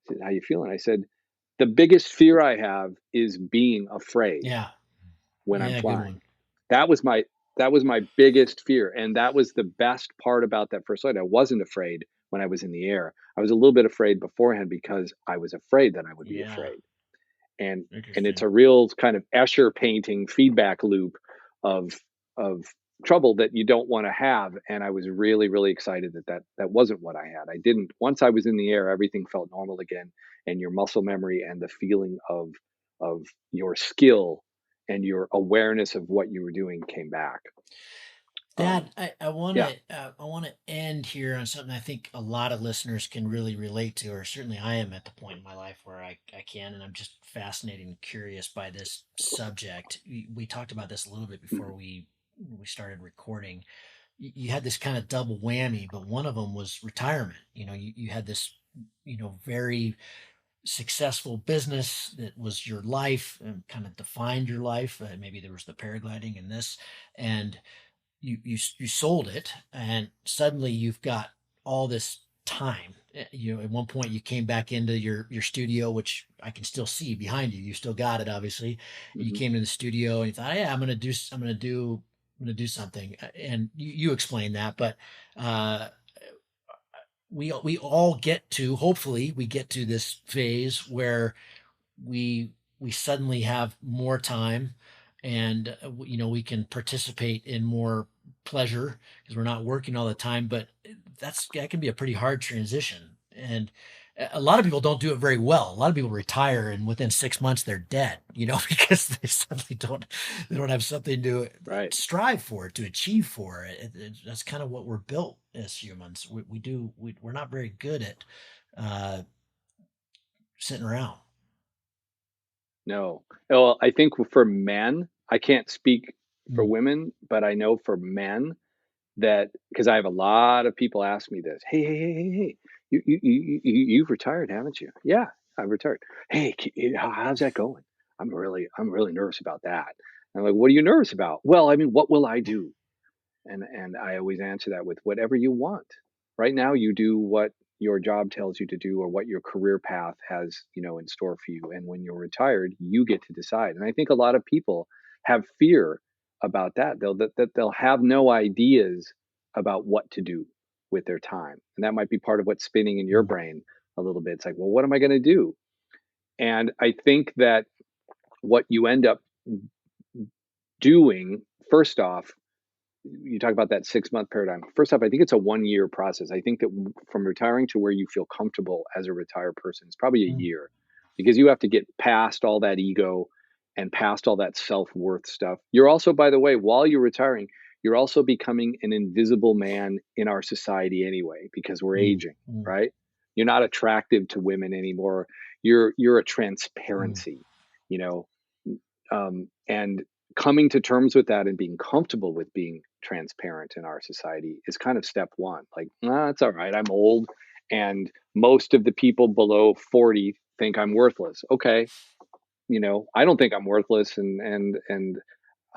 She said, "How you feeling?" I said, "The biggest fear I have is being afraid Yeah. when I'm Yeah. Good flying." one. That was my that was my biggest fear, and that was the best part about that first flight. I wasn't afraid when I was in the air. I was a little bit afraid beforehand because I was afraid that I would be Yeah. afraid. And it's Interesting. a real kind of Escher painting feedback loop of of trouble that you don't want to have. And I was really, really excited that wasn't what I had. I didn't Once I was in the air, everything felt normal again, and your muscle memory and the feeling of your skill and your awareness of what you were doing came back. Dad, Um, I want yeah. to end here on something I think a lot of listeners can really relate to, or certainly I am at the point in my life where I can, and I'm just fascinated and curious by this subject. We talked about this a little bit before Mhm. we started recording. You had this kind of double whammy, but one of them was retirement. You had this, very successful business that was your life and kind of defined your life. Maybe there was the paragliding and this, and you sold it, and suddenly you've got all this time. At one point you came back into your studio, which I can still see behind you. You still got it, obviously. You Mhm. came to the studio and you thought, yeah, I'm gonna do something, and you explained that. But uh, we all get to, hopefully we get to this phase where we we suddenly have more time, and we can participate in more pleasure because we're not working all the time. But that can be a pretty hard transition, and a lot of people don't do it very well. A lot of people retire and within 6 months they're dead, because they suddenly don't have something to Right. strive for, to achieve for. That's kind of what we're built as humans. We're not very good at uh, sitting around. No. Well, I think for men, I can't speak for Mm. women, but I know for men that, because I have a lot of people ask me this. Hey, hey, hey, hey, hey. You've retired, haven't you? Yeah, I've retired. Hey, how's that going? I'm really nervous about that. And I'm like, what are you nervous about? Well, I mean, what will I do? And I always answer that with whatever you want. Right now, you do what your job tells you to do, or what your career path has, in store for you. And when you're retired, you get to decide. And I think a lot of people have fear about that. That they'll have no ideas about what to do with their time. And that might be part of what's spinning in your Mm. brain a little bit. It's like, well, what am I going to do? And I think that what you end up doing, first off, you talk about that 6-month paradigm. First off, I think it's a 1 year process. I think that from retiring to where you feel comfortable as a retired person is probably a Mm. year, because you have to get past all that ego and past all that self-worth stuff. You're also, by the way, while you're retiring, you're also becoming an invisible man in our society anyway, because we're Mm. aging, Mm. right? You're not attractive to women anymore. You're a Mm. transparency, you know, and coming to terms with that and being comfortable with being transparent in our society is kind of step one. Like, nah, it's all right. I'm old, and most of the people below 40 think I'm worthless. Okay, I don't think I'm worthless, and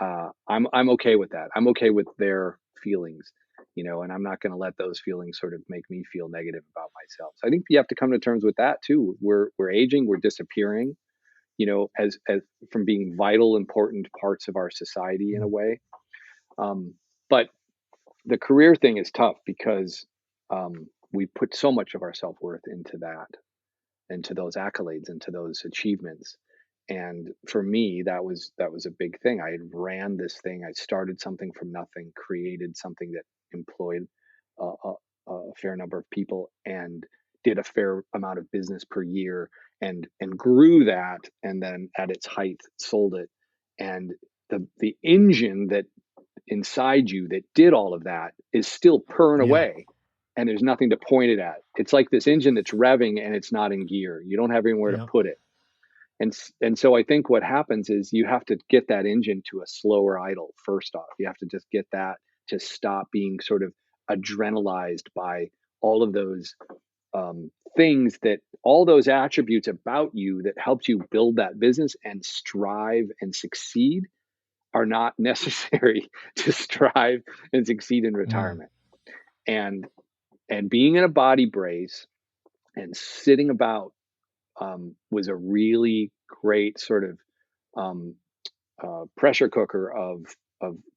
I'm okay with that. I'm okay with their feelings, and I'm not going to let those feelings sort of make me feel negative about myself. So I think you have to come to terms with that too. We're aging, we're disappearing, as from being vital, important parts of our society in a Mm. way. But the career thing is tough because we put so much of our self worth into that. and to those accolades and to those achievements. And for me, that was a big thing. I had ran this thing. I started something from nothing, created something that employed a, a, a fair number of people, and did a fair amount of business per year, and grew that, and then at its height sold it. And the engine that inside you that did all of that is still purring Yeah. away, and there's nothing to point it at. It's like this engine that's revving and it's not in gear. You don't have anywhere to Yeah. put it. And so I think what happens is you have to get that engine to a slower idle first off. You have to just get that to stop being sort of adrenalized by all of those things, that all those attributes about you that helped you build that business and strive and succeed are not necessary to strive and succeed in Mm. retirement. And being in a body brace and sitting about was a really great sort of um, pressure cooker of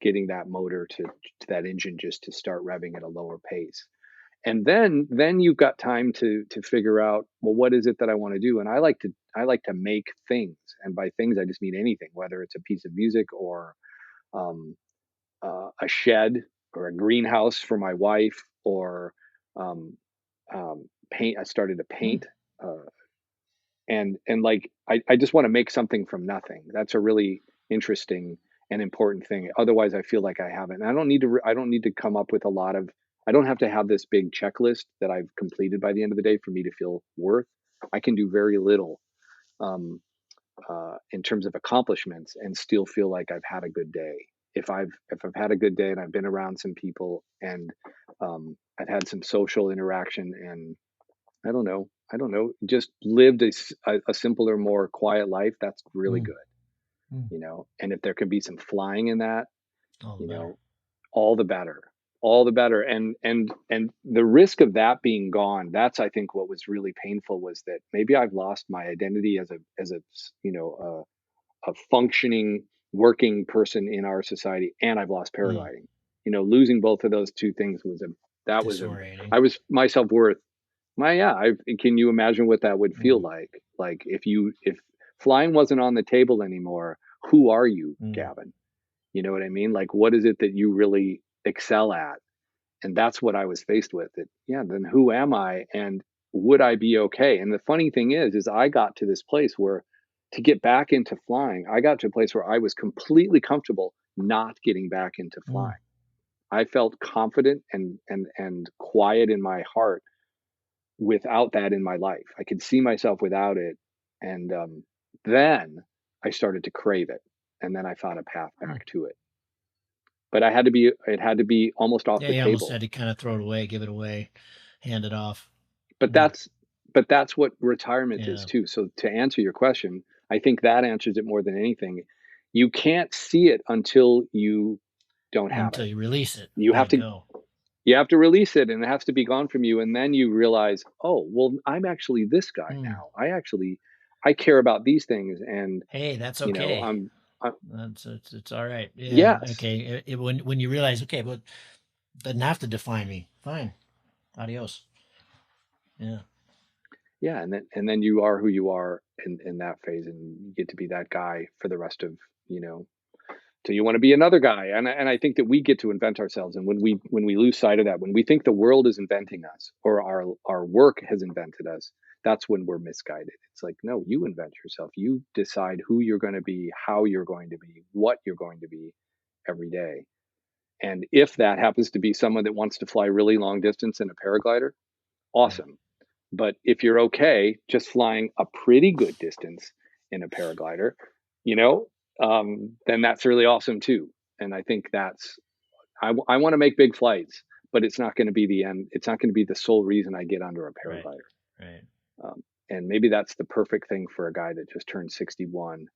getting that motor to that engine just to start revving at a lower pace. And then you've got time to figure out, well, what is it that I want to do? And I like to make things, and by things I just mean anything, whether it's a piece of music or um, a shed or a greenhouse for my wife, or um, paint. I started to Mm. paint, uh, and like I just want to make something from nothing. That's a really interesting and important thing. Otherwise, I feel like I haven't. I don't need to. I don't need to come up with a lot of. I don't have to have this big checklist that I've completed by the end of the day for me to feel worth. I can do very little um, in terms of accomplishments and still feel like I've had a good day. If I've had a good day and I've been around some people, and I've had some social interaction, and I don't know, just lived a simpler, more quiet life, that's really Mm. good, Mm. and if there can be some flying in that, All the you better. know, all the better, all the better. And the risk of that being gone, that's, I think, what was really painful, was that maybe I've lost my identity as a a functioning, working person in our society, and I've lost Mm. paragliding. Losing both of those two things was a that was a Disorienting. I was my self-worth. Yeah, can you imagine what that would feel Mm. like? Like, if flying wasn't on the table anymore, who are you, Mm. Gavin? You know what I mean? Like, what is it that you really excel at? And that's what I was faced with. Yeah, then who am I, and would I be okay? And the funny thing is I got to this place where, to get back into flying, I got to a place where I was completely comfortable not getting back into Mm. flying. I felt confident and quiet in my heart without that in my life. I could see myself without it. And then I started to crave it. And then I found a path Mm. back to it. But it had to be almost off Yeah, the you almost had table. to kind of throw it away, give it away, hand it off. But Mm. that's what retirement is Yeah. too. So to answer your question, I think that answers it more than anything. You can't see it until you don't have Until it. you release it, You let have it to go. you have to release it, and it has to be gone from you, and then you realize, oh, well, I'm actually this guy Mm. now. I care about these things, and Hey, that's you know, okay. I'm It's all right. Yeah. yes. Okay. When you realize, okay, but it doesn't have to define me. Fine. Adios. Yeah. Yeah, and then you are who you are in that phase, and you get to be that guy for the rest of, you know, till you want to be another guy. And I think that we get to invent ourselves, and when we lose sight of that, when we think the world is inventing us, or our work has invented us, that's when we're misguided. It's like, no, you invent yourself. You decide who you're going to be, how you're going to be, what you're going to be every day. And if that happens to be someone that wants to fly really long distance in a paraglider, Yeah. awesome. But if you're okay just flying a pretty good distance in a paraglider, you know, then that's really awesome too. And I think I want to make big flights, but it's not going to be the end. It's not going to be the sole reason I get under a Right. paraglider. Right. And maybe that's the perfect thing for a guy that just turned 61,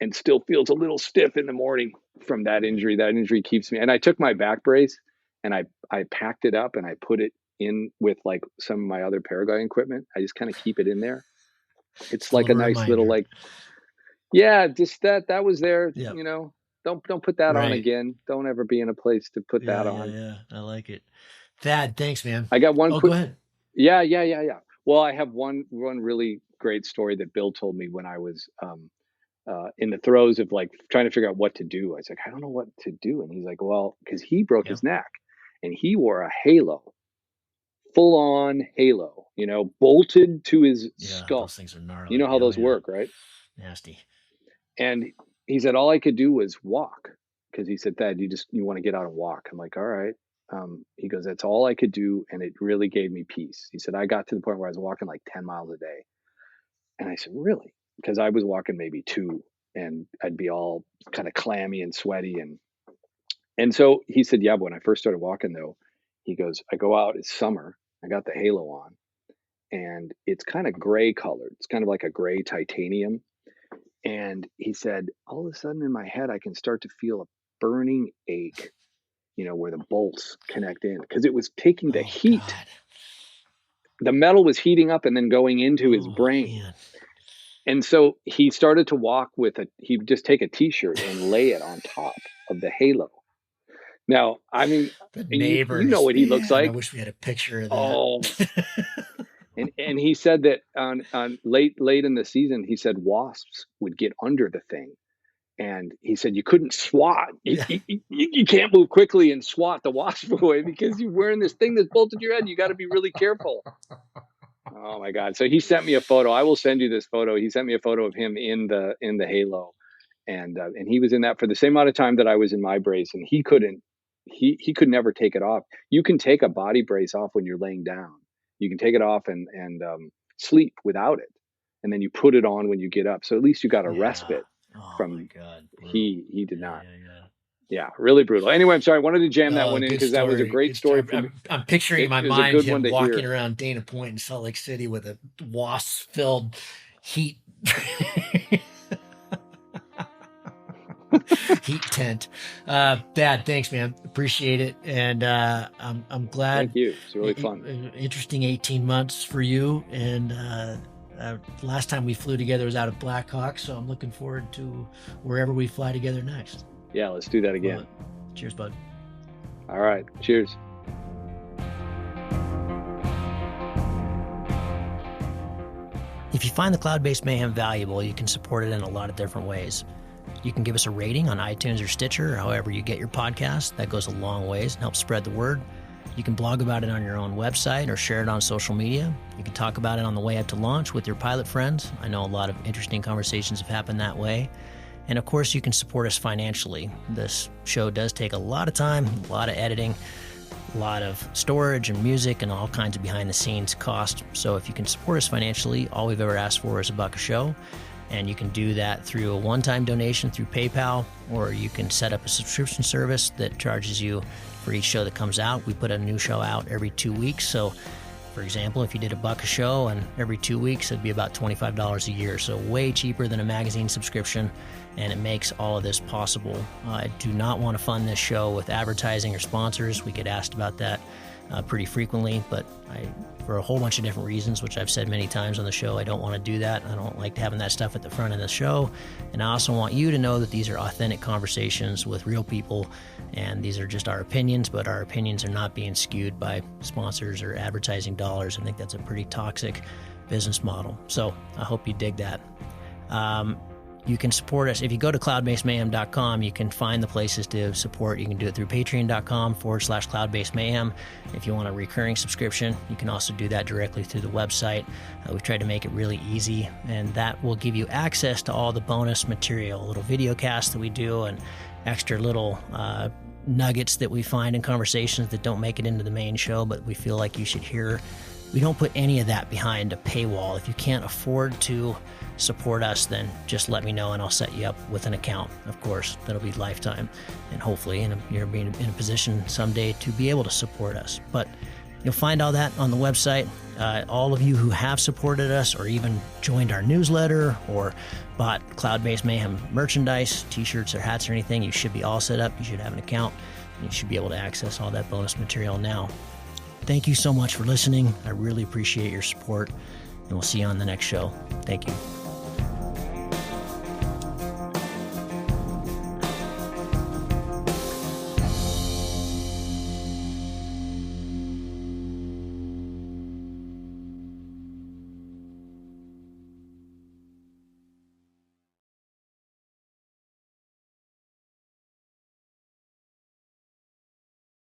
and still feels a little stiff in the morning from that injury. That injury keeps me. And I took my back brace, and I packed it up, and I put it in with like some of my other paragliding equipment. I just kind of keep it in there. It's Just a like a little nice little, reminder. like, yeah, just that was there. Yep. Don't put that on Right. again. Don't ever be in a place to put Yeah. that Yeah. on. Yeah. I like it. Thad, thanks, man. I got one Oh, go quick. ahead. Yeah, yeah, yeah, yeah. Well, I have one really great story that Bill told me when I was in the throes of like trying to figure out what to do. I was like, I don't know what to do, and he's like, well, because he broke Yep. his neck, and he wore a halo, full on halo, bolted to his Yeah, skull. those things are gnarly. You know how Oh, those yeah. work, right? Nasty. And he said all I could do was walk, because he said, Thad, you want to get out and walk. I'm like, all right. He goes, that's all I could do, and it really gave me peace. He said I got to the point where I was walking like 10 miles a day, and I said, really? Because I was walking maybe 2, and I'd be all kind of clammy and sweaty, and so he said, yeah, but when I first started walking though, he goes, I go out, it's summer, I got the halo on, and it's kind of gray colored. It's kind of like a gray titanium. And he said, all of a sudden in my head, I can start to feel a burning ache, where the bolts connect in, because it was taking the Oh, heat. God. The metal was heating up and then going into his Oh, brain. man. And so he started to walk he'd just take a t-shirt and lay it on top of the halo. Now, I mean, The you know neighbors, what he looks man, I like. wish we had a picture of that. Oh, and he said that on late in the season, he said wasps would get under the thing. And he said you couldn't swat. Yeah. You can't move quickly and swat the wasp away, because you're wearing this thing that's bolted to your head. You got to be really careful. Oh my God! So he sent me a photo. I will send you this photo. He sent me a photo of him in the halo, and he was in that for the same amount of time that I was in my brace, and he couldn't. He could never take it off. You can take a body brace off when you're laying down. You can take it off and sleep without it, and then you put it on when you get up. So at least you got a respite. Oh, my From God. he did not. Yeah. Yeah, really brutal. Anyway, I'm sorry. I wanted to jam that Oh, one in good because that was a story. great Good story story. for me. I'm picturing in my It was a mind good him one to walking hear. around Dana Point in Salt Lake City with a wasp-filled heat heat tent. Dad, thanks, man. Appreciate it, and I'm glad. Thank you. It's really fun. Interesting 18 months for you, and last time we flew together was out of Blackhawk, so I'm looking forward to wherever we fly together next. Yeah, let's do that again. Cheers, bud. All right. Cheers. If you find the Cloud-Based Mayhem valuable, you can support it in a lot of different ways. You can give us a rating on iTunes or Stitcher, or however you get your podcast. That goes a long ways and helps spread the word. You can blog about it on your own website or share it on social media. You can talk about it on the way up to launch with your pilot friends. I know a lot of interesting conversations have happened that way. And of course, you can support us financially. This show does take a lot of time, a lot of editing, a lot of storage and music and all kinds of behind-the-scenes cost. So if you can support us financially, all we've ever asked for is $1 a show. And you can do that through a one-time donation through PayPal, or you can set up a subscription service that charges you for each show that comes out. We put a new show out every 2 weeks. So, for example, if you did $1 a show and every 2 weeks, it'd be about $25 a year. So way cheaper than a magazine subscription, and it makes all of this possible. I do not want to fund this show with advertising or sponsors. We get asked about that pretty frequently, but for a whole bunch of different reasons, which I've said many times on the show, I don't want to do that. I don't like having that stuff at the front of the show. And I also want you to know that these are authentic conversations with real people, and these are just our opinions, but our opinions are not being skewed by sponsors or advertising dollars. I think that's a pretty toxic business model. So I hope you dig that. You can support us. If you go to cloudbasedmayhem.com, you can find the places to support. You can do it through patreon.com/cloudbasedmayhem. If you want a recurring subscription, you can also do that directly through the website. We've tried to make it really easy, and that will give you access to all the bonus material, little video casts that we do, and extra little nuggets that we find in conversations that don't make it into the main show, but we feel like you should hear. We don't put any of that behind a paywall. If you can't afford to support us, then just let me know and I'll set you up with an account. Of course, that'll be lifetime, and hopefully you're being in a position someday to be able to support us. But you'll find all that on the website. All of you who have supported us or even joined our newsletter or bought Cloud-Based Mayhem merchandise, t-shirts or hats or anything, you should be all set up. You should have an account, and you should be able to access all that bonus material now. Thank you so much for listening. I really appreciate your support, and we'll see you on the next show. Thank you.